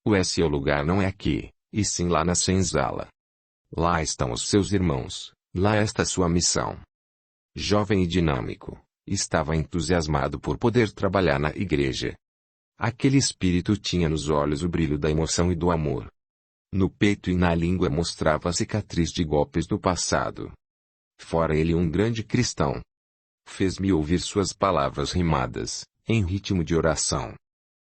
"O seu lugar não é aqui, e sim lá na senzala. Lá estão os seus irmãos, lá está sua missão." Jovem e dinâmico, estava entusiasmado por poder trabalhar na igreja. Aquele espírito tinha nos olhos o brilho da emoção e do amor. No peito e na língua mostrava a cicatriz de golpes do passado. Fora ele um grande cristão. Fez-me ouvir suas palavras rimadas, em ritmo de oração.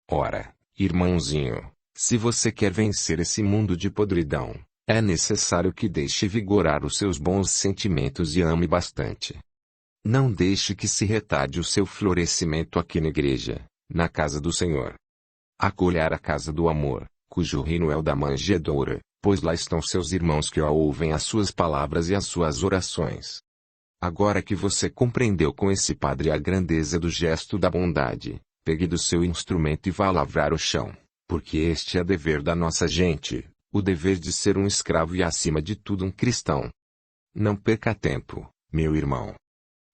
"Ora, irmãozinho, se você quer vencer esse mundo de podridão, é necessário que deixe vigorar os seus bons sentimentos e ame bastante. Não deixe que se retarde o seu florescimento aqui na igreja, na casa do Senhor. Acolher a casa do amor, cujo reino é o da manjedoura, pois lá estão seus irmãos que ouvem as suas palavras e as suas orações. Agora que você compreendeu com esse padre a grandeza do gesto da bondade, pegue do seu instrumento e vá lavrar o chão, porque este é dever da nossa gente, o dever de ser um escravo e acima de tudo um cristão. Não perca tempo, meu irmão.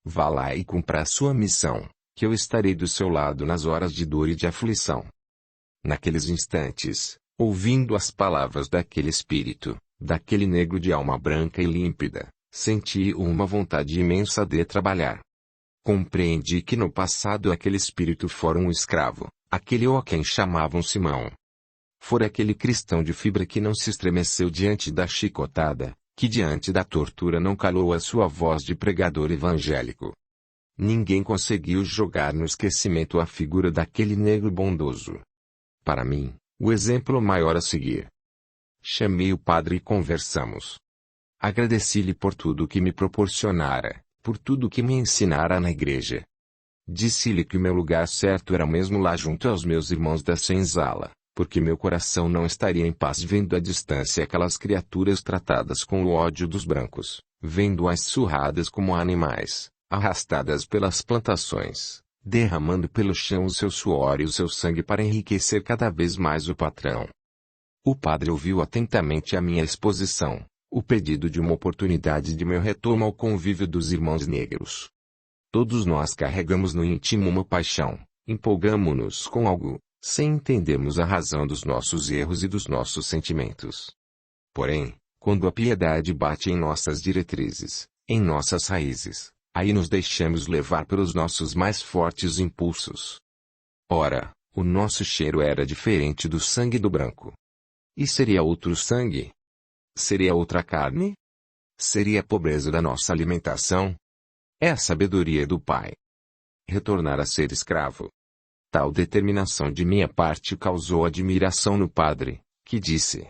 Vá lá e cumpra a sua missão, que eu estarei do seu lado nas horas de dor e de aflição." Naqueles instantes, ouvindo as palavras daquele espírito, daquele negro de alma branca e límpida, senti uma vontade imensa de trabalhar. Compreendi que no passado aquele espírito fora um escravo, aquele a quem chamavam Simão. Fora aquele cristão de fibra que não se estremeceu diante da chicotada, que diante da tortura não calou a sua voz de pregador evangélico. Ninguém conseguiu jogar no esquecimento a figura daquele negro bondoso. Para mim, o exemplo maior a seguir. Chamei o padre e conversamos. Agradeci-lhe por tudo que me proporcionara, por tudo que me ensinara na igreja. Disse-lhe que o meu lugar certo era mesmo lá junto aos meus irmãos da senzala, porque meu coração não estaria em paz vendo à distância aquelas criaturas tratadas com o ódio dos brancos, vendo-as surradas como animais, arrastadas pelas plantações, derramando pelo chão o seu suor e o seu sangue para enriquecer cada vez mais o patrão. O padre ouviu atentamente a minha exposição, o pedido de uma oportunidade de meu retorno ao convívio dos irmãos negros. Todos nós carregamos no íntimo uma paixão, empolgamo-nos com algo, sem entendermos a razão dos nossos erros e dos nossos sentimentos. Porém, quando a piedade bate em nossas diretrizes, em nossas raízes, aí nos deixamos levar pelos nossos mais fortes impulsos. Ora, o nosso cheiro era diferente do sangue do branco. E seria outro sangue? Seria outra carne? Seria a pobreza da nossa alimentação? É a sabedoria do Pai. Retornar a ser escravo. Tal determinação de minha parte causou admiração no padre, que disse: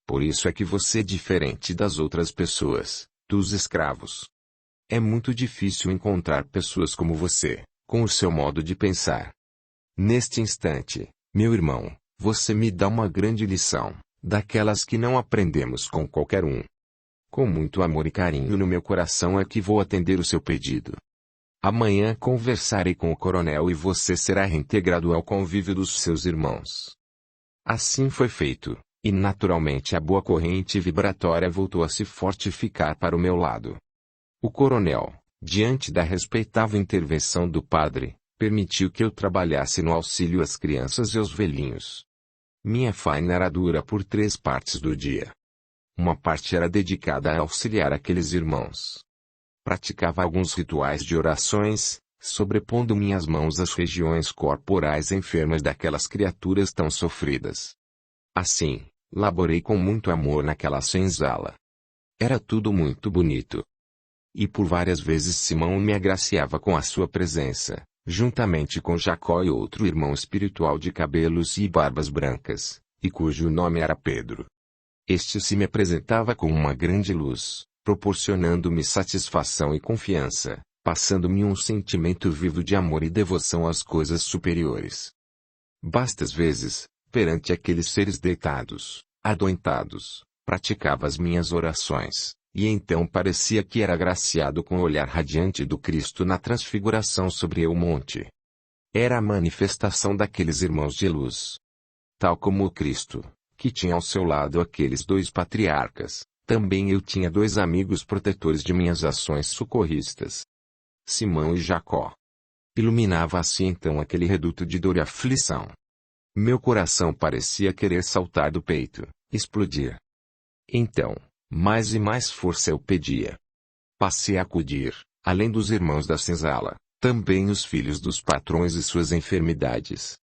"Por isso é que você é diferente das outras pessoas, dos escravos. É muito difícil encontrar pessoas como você, com o seu modo de pensar. Neste instante, meu irmão, você me dá uma grande lição, daquelas que não aprendemos com qualquer um. Com muito amor e carinho no meu coração é que vou atender o seu pedido. Amanhã conversarei com o coronel e você será reintegrado ao convívio dos seus irmãos." Assim foi feito, E naturalmente a boa corrente vibratória voltou a se fortificar para o meu lado. O coronel, diante da respeitável intervenção do padre, permitiu que eu trabalhasse no auxílio às crianças e aos velhinhos. Minha faina era dura por 3 partes do dia. Uma parte era dedicada a auxiliar aqueles irmãos. Praticava alguns rituais de orações, sobrepondo minhas mãos às regiões corporais enfermas daquelas criaturas tão sofridas. Assim, laborei com muito amor naquela senzala. Era tudo muito bonito. E por várias vezes Simão me agraciava com a sua presença, juntamente com Jacó e outro irmão espiritual de cabelos e barbas brancas, e cujo nome era Pedro. Este se me apresentava com uma grande luz, proporcionando-me satisfação e confiança, passando-me um sentimento vivo de amor e devoção às coisas superiores. Bastas vezes, perante aqueles seres deitados, adoentados, praticava as minhas orações, e então parecia que era agraciado com o olhar radiante do Cristo na transfiguração sobre o monte. Era a manifestação daqueles irmãos de luz. Tal como o Cristo, que tinha ao seu lado aqueles 2 patriarcas, também eu tinha 2 amigos protetores de minhas ações socorristas. Simão e Jacó. Iluminava assim então aquele reduto de dor e aflição. Meu coração parecia querer saltar do peito, explodir. Então, mais e mais força eu pedia. Passei a acudir, além dos irmãos da senzala, também os filhos dos patrões e suas enfermidades.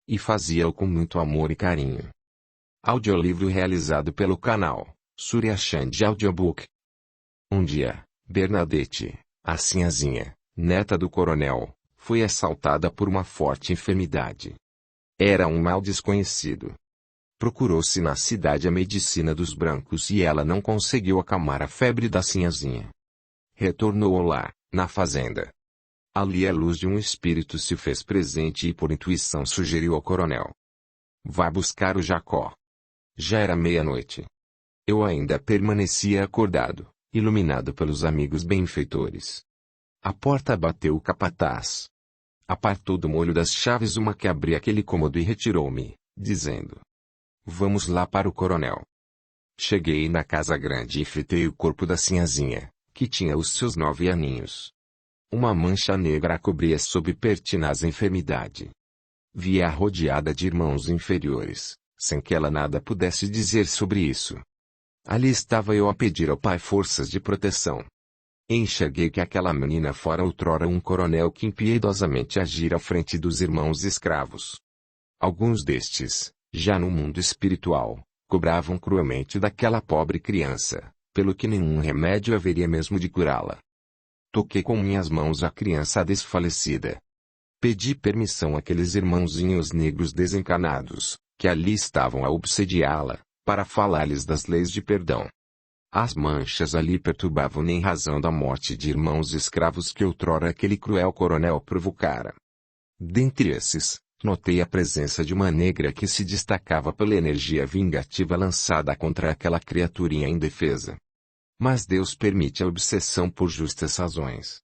E fazia-o com muito amor e carinho. Audiolivro realizado pelo canal Surya Chand Audiobook. Um dia, Bernadette, a sinhazinha, neta do coronel, foi assaltada por uma forte enfermidade. Era um mal desconhecido. Procurou-se na cidade a medicina dos brancos e ela não conseguiu acalmar a febre da sinhazinha. Retornou lá, na fazenda. Ali a luz de um espírito se fez presente e por intuição sugeriu ao coronel: vá buscar o Jacó. Já era meia-noite. Eu ainda permanecia acordado, iluminado pelos amigos benfeitores. A porta bateu o capataz. Apartou do molho das chaves uma que abria aquele cômodo e retirou-me, dizendo: vamos lá para o coronel. Cheguei na casa grande e fitei o corpo da sinhazinha, que tinha os seus 9 aninhos. Uma mancha negra a cobria sob pertinaz enfermidade. Via-a rodeada de irmãos inferiores, sem que ela nada pudesse dizer sobre isso. Ali estava eu a pedir ao pai forças de proteção. Enxerguei que aquela menina fora outrora um coronel que impiedosamente agira à frente dos irmãos escravos. Alguns destes, já no mundo espiritual, cobravam cruelmente daquela pobre criança, pelo que nenhum remédio haveria mesmo de curá-la. Toquei com minhas mãos a criança desfalecida. Pedi permissão àqueles irmãozinhos negros desencarnados, que ali estavam a obsediá-la, para falar-lhes das leis de perdão. As manchas ali perturbavam-me em razão da morte de irmãos escravos que outrora aquele cruel coronel provocara. Dentre esses, notei a presença de uma negra que se destacava pela energia vingativa lançada contra aquela criaturinha indefesa. Mas Deus permite a obsessão por justas razões.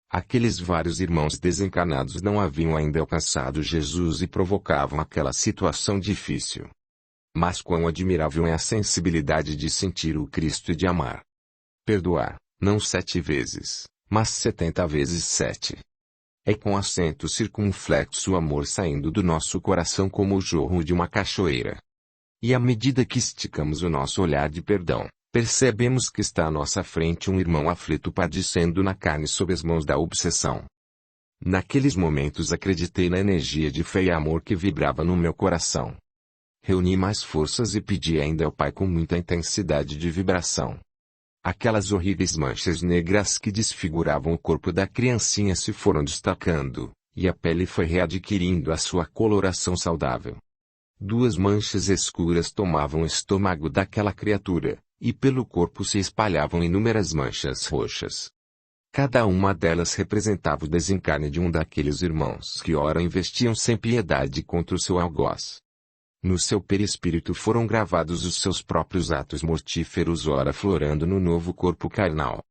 Aqueles vários irmãos desencarnados não haviam ainda alcançado Jesus e provocavam aquela situação difícil. Mas quão admirável é a sensibilidade de sentir o Cristo e de amar. Perdoar, não 7 vezes, mas 70 vezes 7. É com acento circunflexo o amor saindo do nosso coração como o jorro de uma cachoeira. E à medida que esticamos o nosso olhar de perdão, percebemos que está à nossa frente um irmão aflito padecendo na carne sob as mãos da obsessão. Naqueles momentos acreditei na energia de fé e amor que vibrava no meu coração. Reuni mais forças e pedi ainda ao Pai com muita intensidade de vibração. Aquelas horríveis manchas negras que desfiguravam o corpo da criancinha se foram destacando, e a pele foi readquirindo a sua coloração saudável. 2 manchas escuras tomavam o estômago daquela criatura, e pelo corpo se espalhavam inúmeras manchas roxas. Cada uma delas representava o desencarne de um daqueles irmãos que ora investiam sem piedade contra o seu algoz. No seu perispírito foram gravados os seus próprios atos mortíferos ora florando no novo corpo carnal.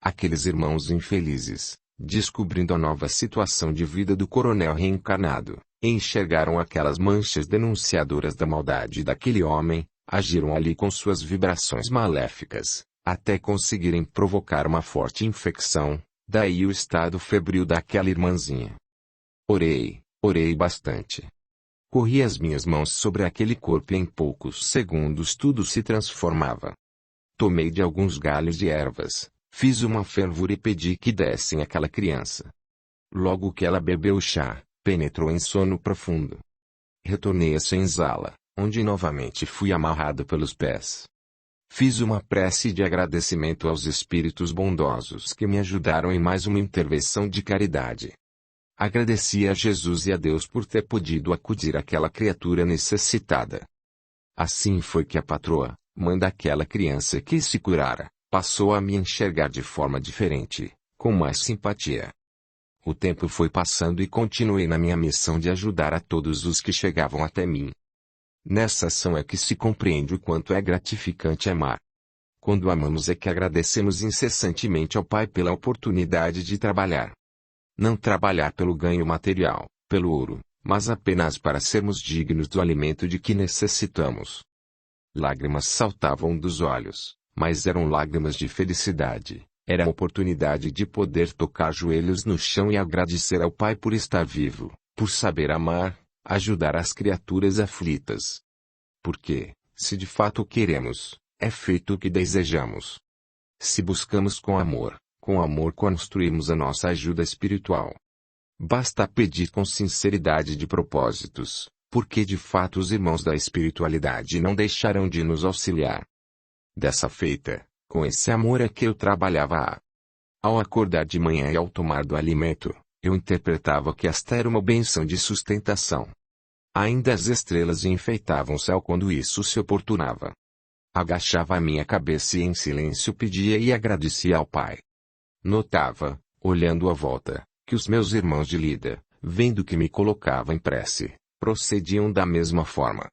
Aqueles irmãos infelizes, descobrindo a nova situação de vida do coronel reencarnado, enxergaram aquelas manchas denunciadoras da maldade daquele homem, agiram ali com suas vibrações maléficas, até conseguirem provocar uma forte infecção, daí o estado febril daquela irmãzinha. Orei bastante. Corri as minhas mãos sobre aquele corpo e em poucos segundos tudo se transformava. Tomei de alguns galhos de ervas, fiz uma fervura e pedi que dessem àquela criança. Logo que ela bebeu o chá, penetrou em sono profundo. Retornei à senzala, onde novamente fui amarrado pelos pés. Fiz uma prece de agradecimento aos espíritos bondosos que me ajudaram em mais uma intervenção de caridade. Agradeci a Jesus e a Deus por ter podido acudir àquela criatura necessitada. Assim foi que a patroa, mãe daquela criança que se curara, passou a me enxergar de forma diferente, com mais simpatia. O tempo foi passando e continuei na minha missão de ajudar a todos os que chegavam até mim. Nessa ação é que se compreende o quanto é gratificante amar. Quando amamos é que agradecemos incessantemente ao Pai pela oportunidade de trabalhar. Não trabalhar pelo ganho material, pelo ouro, mas apenas para sermos dignos do alimento de que necessitamos. Lágrimas saltavam dos olhos, mas eram lágrimas de felicidade. Era a oportunidade de poder tocar joelhos no chão e agradecer ao Pai por estar vivo, por saber amar, ajudar as criaturas aflitas. Porque, se de fato queremos, é feito o que desejamos. Se buscamos com amor construímos a nossa ajuda espiritual. Basta pedir com sinceridade de propósitos, porque de fato os irmãos da espiritualidade não deixarão de nos auxiliar. Dessa feita, com esse amor é que eu trabalhava. Ao acordar de manhã e ao tomar do alimento, eu interpretava que esta era uma bênção de sustentação. Ainda as estrelas enfeitavam o céu quando isso se oportunava. Agachava a minha cabeça e em silêncio pedia e agradecia ao Pai. Notava, olhando à volta, que os meus irmãos de lida, vendo que me colocava em prece, procediam da mesma forma.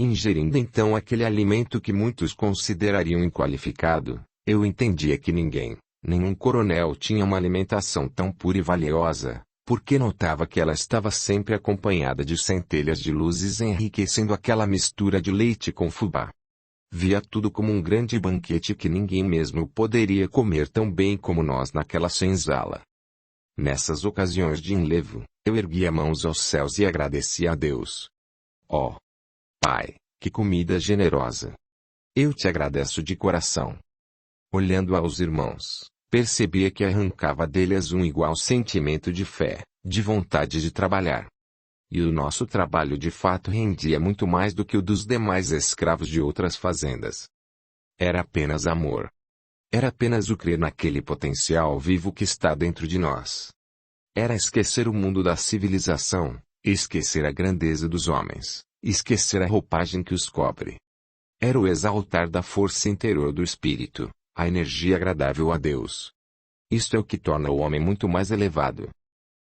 Ingerindo então aquele alimento que muitos considerariam inqualificado, eu entendia que nenhum coronel tinha uma alimentação tão pura e valiosa, porque notava que ela estava sempre acompanhada de centelhas de luzes enriquecendo aquela mistura de leite com fubá. Via tudo como um grande banquete que ninguém mesmo poderia comer tão bem como nós naquela senzala. Nessas ocasiões de enlevo, eu erguia mãos aos céus e agradecia a Deus. Ó Pai, que comida generosa! Eu te agradeço de coração. Olhando aos irmãos, percebia que arrancava deles um igual sentimento de fé, de vontade de trabalhar. E o nosso trabalho de fato rendia muito mais do que o dos demais escravos de outras fazendas. Era apenas amor. Era apenas o crer naquele potencial vivo que está dentro de nós. Era esquecer o mundo da civilização, esquecer a grandeza dos homens, esquecer a roupagem que os cobre. Era o exaltar da força interior do espírito, a energia agradável a Deus. Isto é o que torna o homem muito mais elevado.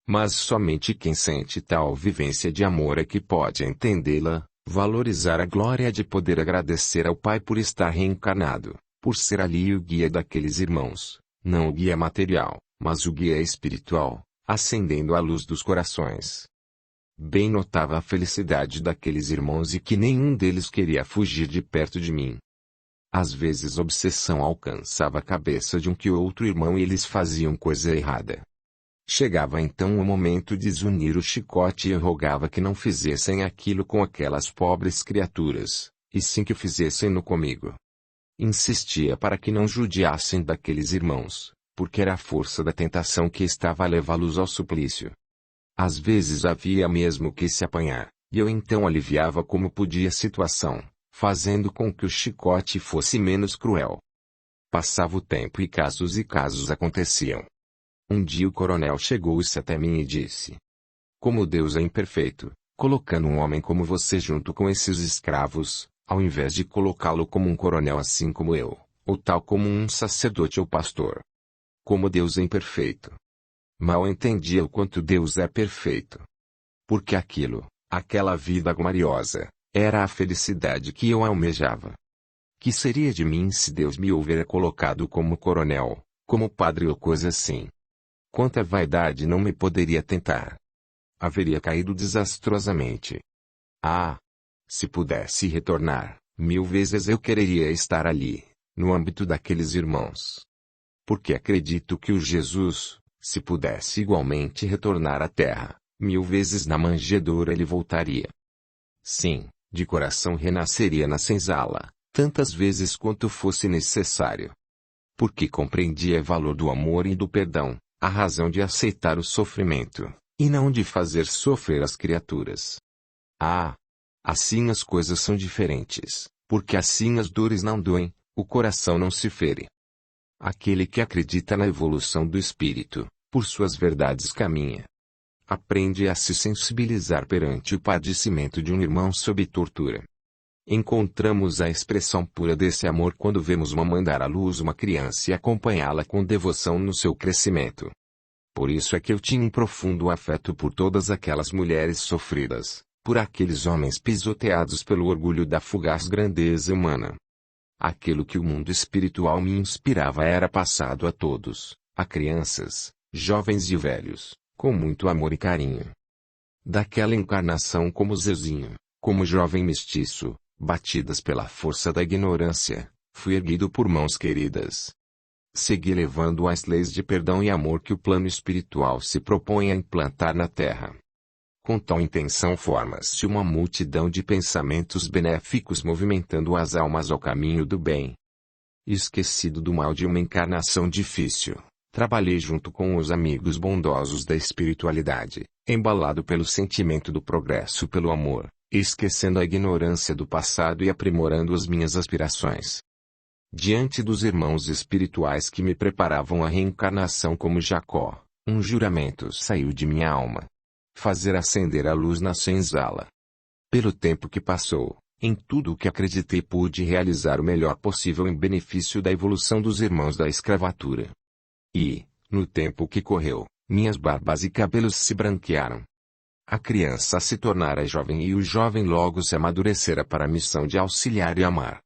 Mas somente quem sente tal vivência de amor é que pode entendê-la, valorizar a glória de poder agradecer ao Pai por estar reencarnado, por ser ali o guia daqueles irmãos, não o guia material, mas o guia espiritual, acendendo a luz dos corações. Bem notava a felicidade daqueles irmãos e que nenhum deles queria fugir de perto de mim. Às vezes a obsessão alcançava a cabeça de um que outro irmão e eles faziam coisa errada. Chegava então o momento de desunir o chicote e eu rogava que não fizessem aquilo com aquelas pobres criaturas, e sim que fizessem-no comigo. Insistia para que não judiassem daqueles irmãos, porque era a força da tentação que estava a levá-los ao suplício. Às vezes havia mesmo que se apanhar, e eu então aliviava como podia a situação, fazendo com que o chicote fosse menos cruel. Passava o tempo e casos aconteciam. Um dia o coronel chegou-se até mim e disse: Como Deus é imperfeito, colocando um homem como você junto com esses escravos, ao invés de colocá-lo como um coronel assim como eu, ou tal como um sacerdote ou pastor. Como Deus é imperfeito. Mal entendia o quanto Deus é perfeito. Porque aquela vida gloriosa, era a felicidade que eu almejava. Que seria de mim se Deus me houvera colocado como coronel, como padre ou coisa assim? Quanta vaidade não me poderia tentar. Haveria caído desastrosamente. Ah! Se pudesse retornar, 1000 vezes eu quereria estar ali, no âmbito daqueles irmãos. Porque acredito que o Jesus, se pudesse igualmente retornar à terra, 1000 vezes na manjedoura ele voltaria. Sim, de coração renasceria na senzala, tantas vezes quanto fosse necessário. Porque compreendia o valor do amor e do perdão, a razão de aceitar o sofrimento, e não de fazer sofrer as criaturas. Ah! Assim as coisas são diferentes, porque assim as dores não doem, o coração não se fere. Aquele que acredita na evolução do espírito, por suas verdades caminha. Aprende a se sensibilizar perante o padecimento de um irmão sob tortura. Encontramos a expressão pura desse amor quando vemos uma mãe dar à luz uma criança e acompanhá-la com devoção no seu crescimento. Por isso é que eu tinha um profundo afeto por todas aquelas mulheres sofridas, por aqueles homens pisoteados pelo orgulho da fugaz grandeza humana. Aquilo que o mundo espiritual me inspirava era passado a todos, a crianças, jovens e velhos, com muito amor e carinho. Daquela encarnação como Zezinho, como jovem mestiço, batidas pela força da ignorância, fui erguido por mãos queridas. Segui levando as leis de perdão e amor que o plano espiritual se propõe a implantar na Terra. Com tal intenção forma-se uma multidão de pensamentos benéficos movimentando as almas ao caminho do bem. Esquecido do mal de uma encarnação difícil, trabalhei junto com os amigos bondosos da espiritualidade, embalado pelo sentimento do progresso pelo amor, esquecendo a ignorância do passado e aprimorando as minhas aspirações. Diante dos irmãos espirituais que me preparavam à reencarnação como Jacó, um juramento saiu de minha alma. Fazer acender a luz na senzala. Pelo tempo que passou, em tudo o que acreditei pude realizar o melhor possível em benefício da evolução dos irmãos da escravatura. E, no tempo que correu, minhas barbas e cabelos se branquearam. A criança se tornara jovem e o jovem logo se amadurecera para a missão de auxiliar e amar.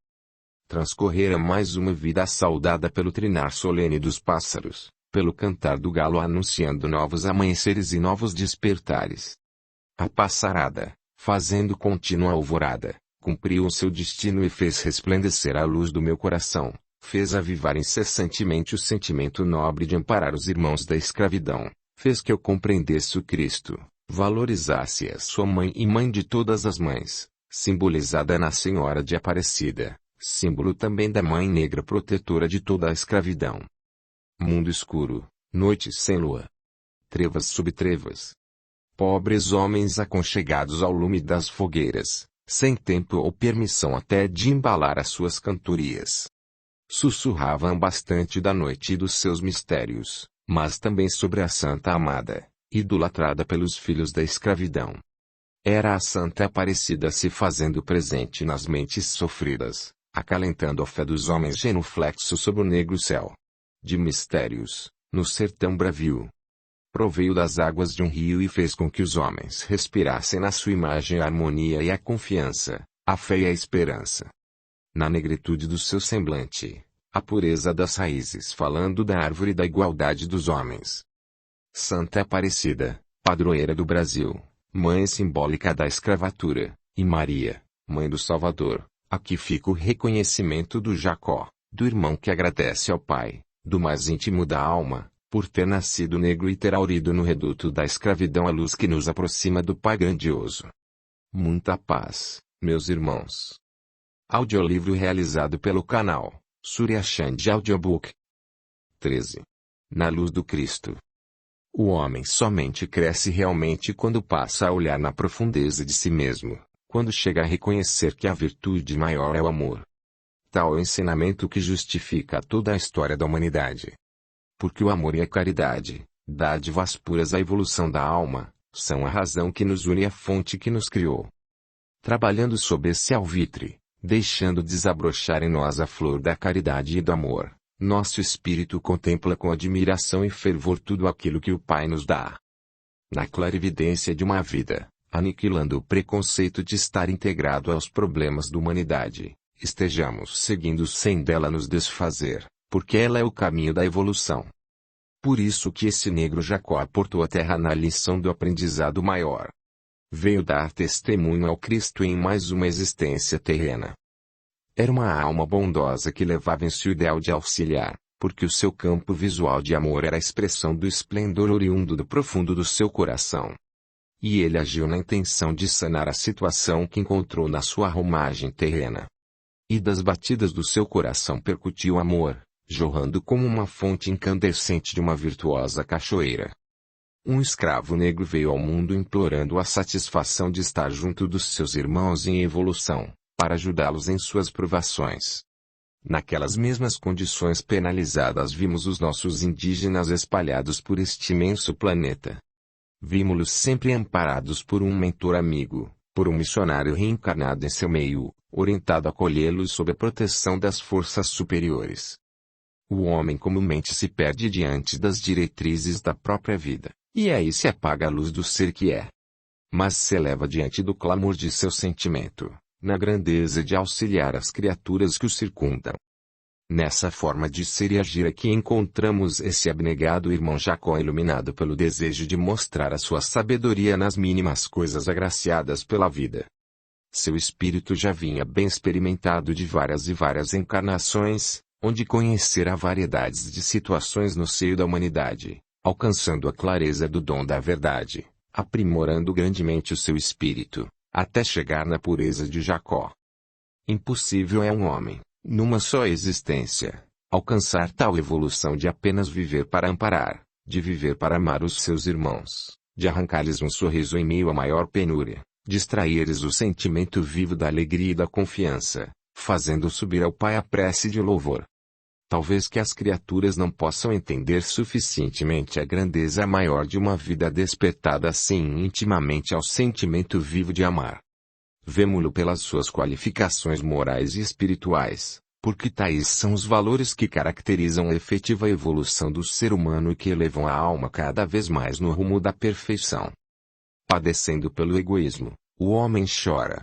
Transcorrera mais uma vida saudada pelo trinar solene dos pássaros, pelo cantar do galo anunciando novos amanheceres e novos despertares. A passarada, fazendo contínua alvorada, cumpriu o seu destino e fez resplandecer a luz do meu coração, fez avivar incessantemente o sentimento nobre de amparar os irmãos da escravidão, fez que eu compreendesse o Cristo, valorizasse a sua mãe e mãe de todas as mães, simbolizada na Senhora de Aparecida, símbolo também da Mãe Negra protetora de toda a escravidão. Mundo escuro, noite sem lua. Trevas sob trevas. Pobres homens aconchegados ao lume das fogueiras, sem tempo ou permissão até de embalar as suas cantorias. Sussurravam bastante da noite e dos seus mistérios, mas também sobre a Santa Amada, idolatrada pelos filhos da escravidão. Era a Santa Aparecida se fazendo presente nas mentes sofridas, acalentando a fé dos homens genuflexos sob o negro céu de mistérios, no sertão bravio. Proveio das águas de um rio e fez com que os homens respirassem na sua imagem a harmonia e a confiança, a fé e a esperança. Na negritude do seu semblante, a pureza das raízes falando da árvore da igualdade dos homens. Santa Aparecida, padroeira do Brasil, mãe simbólica da escravatura, e Maria, mãe do Salvador, aqui fica o reconhecimento do Jacó, do irmão que agradece ao Pai, do mais íntimo da alma, por ter nascido negro e ter aurido no reduto da escravidão a luz que nos aproxima do Pai grandioso. Muita paz, meus irmãos. Audiolivro realizado pelo canal Surya Chand Audiobook. 13. Na luz do Cristo. O homem somente cresce realmente quando passa a olhar na profundeza de si mesmo, quando chega a reconhecer que a virtude maior é o amor. Tal é o ensinamento que justifica toda a história da humanidade. Porque o amor e a caridade, dádivas puras à evolução da alma, são a razão que nos une à fonte que nos criou. Trabalhando sob esse alvitre, deixando desabrochar em nós a flor da caridade e do amor, nosso espírito contempla com admiração e fervor tudo aquilo que o Pai nos dá. Na clarividência de uma vida, aniquilando o preconceito de estar integrado aos problemas da humanidade, estejamos seguindo sem dela nos desfazer, porque ela é o caminho da evolução. Por isso que esse negro Jacó aportou a terra na lição do aprendizado maior. Veio dar testemunho ao Cristo em mais uma existência terrena. Era uma alma bondosa que levava em si o ideal de auxiliar, porque o seu campo visual de amor era a expressão do esplendor oriundo do profundo do seu coração. E ele agiu na intenção de sanar a situação que encontrou na sua romagem terrena. E das batidas do seu coração percutiu o amor, jorrando como uma fonte incandescente de uma virtuosa cachoeira. Um escravo negro veio ao mundo implorando a satisfação de estar junto dos seus irmãos em evolução, para ajudá-los em suas provações. Naquelas mesmas condições penalizadas vimos os nossos indígenas espalhados por este imenso planeta. Vimos-los sempre amparados por um mentor amigo, por um missionário reencarnado em seu meio, orientado a acolhê-los sob a proteção das forças superiores. O homem comumente se perde diante das diretrizes da própria vida, e aí se apaga a luz do ser que é. Mas se eleva diante do clamor de seu sentimento, na grandeza de auxiliar as criaturas que o circundam. Nessa forma de ser e agir é que encontramos esse abnegado irmão Jacó iluminado pelo desejo de mostrar a sua sabedoria nas mínimas coisas agraciadas pela vida. Seu espírito já vinha bem experimentado de várias e várias encarnações, onde conhecera variedades de situações no seio da humanidade, alcançando a clareza do dom da verdade, aprimorando grandemente o seu espírito, até chegar na pureza de Jacó. Impossível é um homem, numa só existência, alcançar tal evolução de apenas viver para amparar, de viver para amar os seus irmãos, de arrancar-lhes um sorriso em meio à maior penúria, de extrair-lhes o sentimento vivo da alegria e da confiança, fazendo subir ao Pai a prece de louvor. Talvez que as criaturas não possam entender suficientemente a grandeza maior de uma vida despertada assim intimamente ao sentimento vivo de amar. Vemo-lo pelas suas qualificações morais e espirituais, porque tais são os valores que caracterizam a efetiva evolução do ser humano e que elevam a alma cada vez mais no rumo da perfeição. Padecendo pelo egoísmo, o homem chora.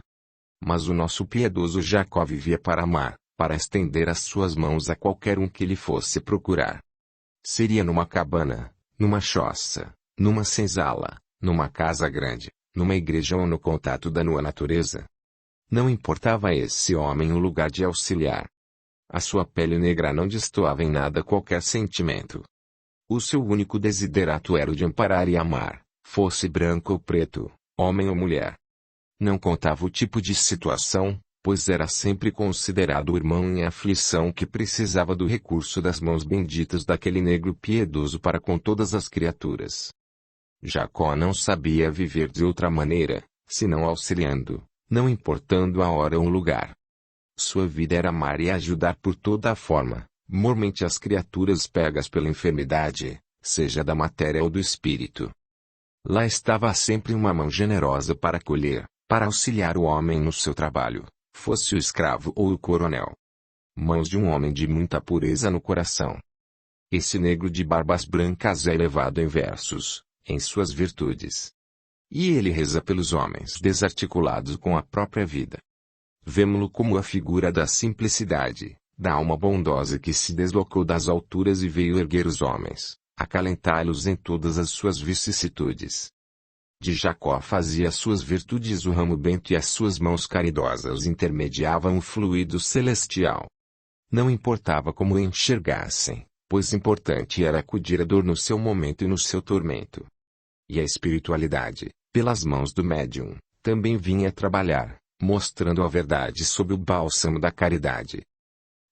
Mas o nosso piedoso Jacó vivia para amar, para estender as suas mãos a qualquer um que lhe fosse procurar. Seria numa cabana, numa choça, numa senzala, numa casa grande, numa igreja ou no contato da nua natureza. Não importava a esse homem o lugar de auxiliar. A sua pele negra não destoava em nada qualquer sentimento. O seu único desiderato era o de amparar e amar, fosse branco ou preto, homem ou mulher. Não contava o tipo de situação, pois era sempre considerado o irmão em aflição que precisava do recurso das mãos benditas daquele negro piedoso para com todas as criaturas. Jacó não sabia viver de outra maneira, senão auxiliando, não importando a hora ou o lugar. Sua vida era amar e ajudar por toda a forma, mormente as criaturas pegas pela enfermidade, seja da matéria ou do espírito. Lá estava sempre uma mão generosa para acolher, para auxiliar o homem no seu trabalho, fosse o escravo ou o coronel. Mãos de um homem de muita pureza no coração. Esse negro de barbas brancas é elevado em versos, em suas virtudes. E ele reza pelos homens desarticulados com a própria vida. Vemo-lo como a figura da simplicidade, da alma bondosa que se deslocou das alturas e veio erguer os homens, acalentá-los em todas as suas vicissitudes. De Jacó fazia suas virtudes o ramo bento e as suas mãos caridosas intermediavam o fluido celestial. Não importava como o enxergassem, pois importante era acudir a dor no seu momento e no seu tormento. E a espiritualidade, pelas mãos do médium, também vinha trabalhar, mostrando a verdade sob o bálsamo da caridade.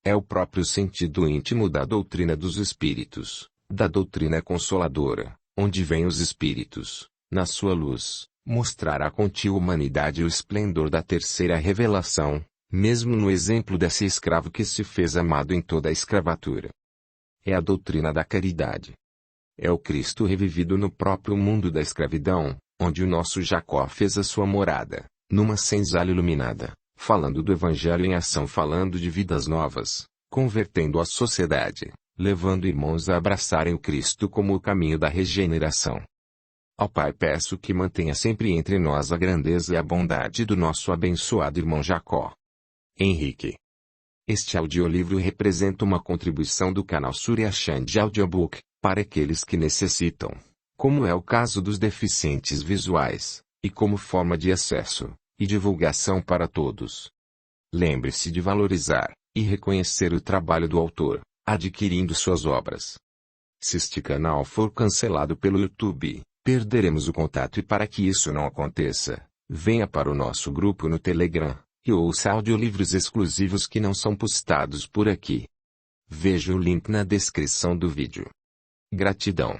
É o próprio sentido íntimo da doutrina dos espíritos, da doutrina consoladora, onde vêm os espíritos, na sua luz, mostrar à contínua humanidade o esplendor da terceira revelação, mesmo no exemplo desse escravo que se fez amado em toda a escravatura. É a doutrina da caridade. É o Cristo revivido no próprio mundo da escravidão, onde o nosso Jacó fez a sua morada, numa senzala iluminada, falando do Evangelho em ação, falando de vidas novas, convertendo a sociedade, levando irmãos a abraçarem o Cristo como o caminho da regeneração. Ao Pai peço que mantenha sempre entre nós a grandeza e a bondade do nosso abençoado irmão Jacó. Henrique. Este audiolivro representa uma contribuição do canal Surya Chand Audiobook, para aqueles que necessitam, como é o caso dos deficientes visuais, e como forma de acesso e divulgação para todos. Lembre-se de valorizar e reconhecer o trabalho do autor, adquirindo suas obras. Se este canal for cancelado pelo YouTube, perderemos o contato e para que isso não aconteça, venha para o nosso grupo no Telegram, e ouça audiolivros exclusivos que não são postados por aqui. Veja o link na descrição do vídeo. Gratidão.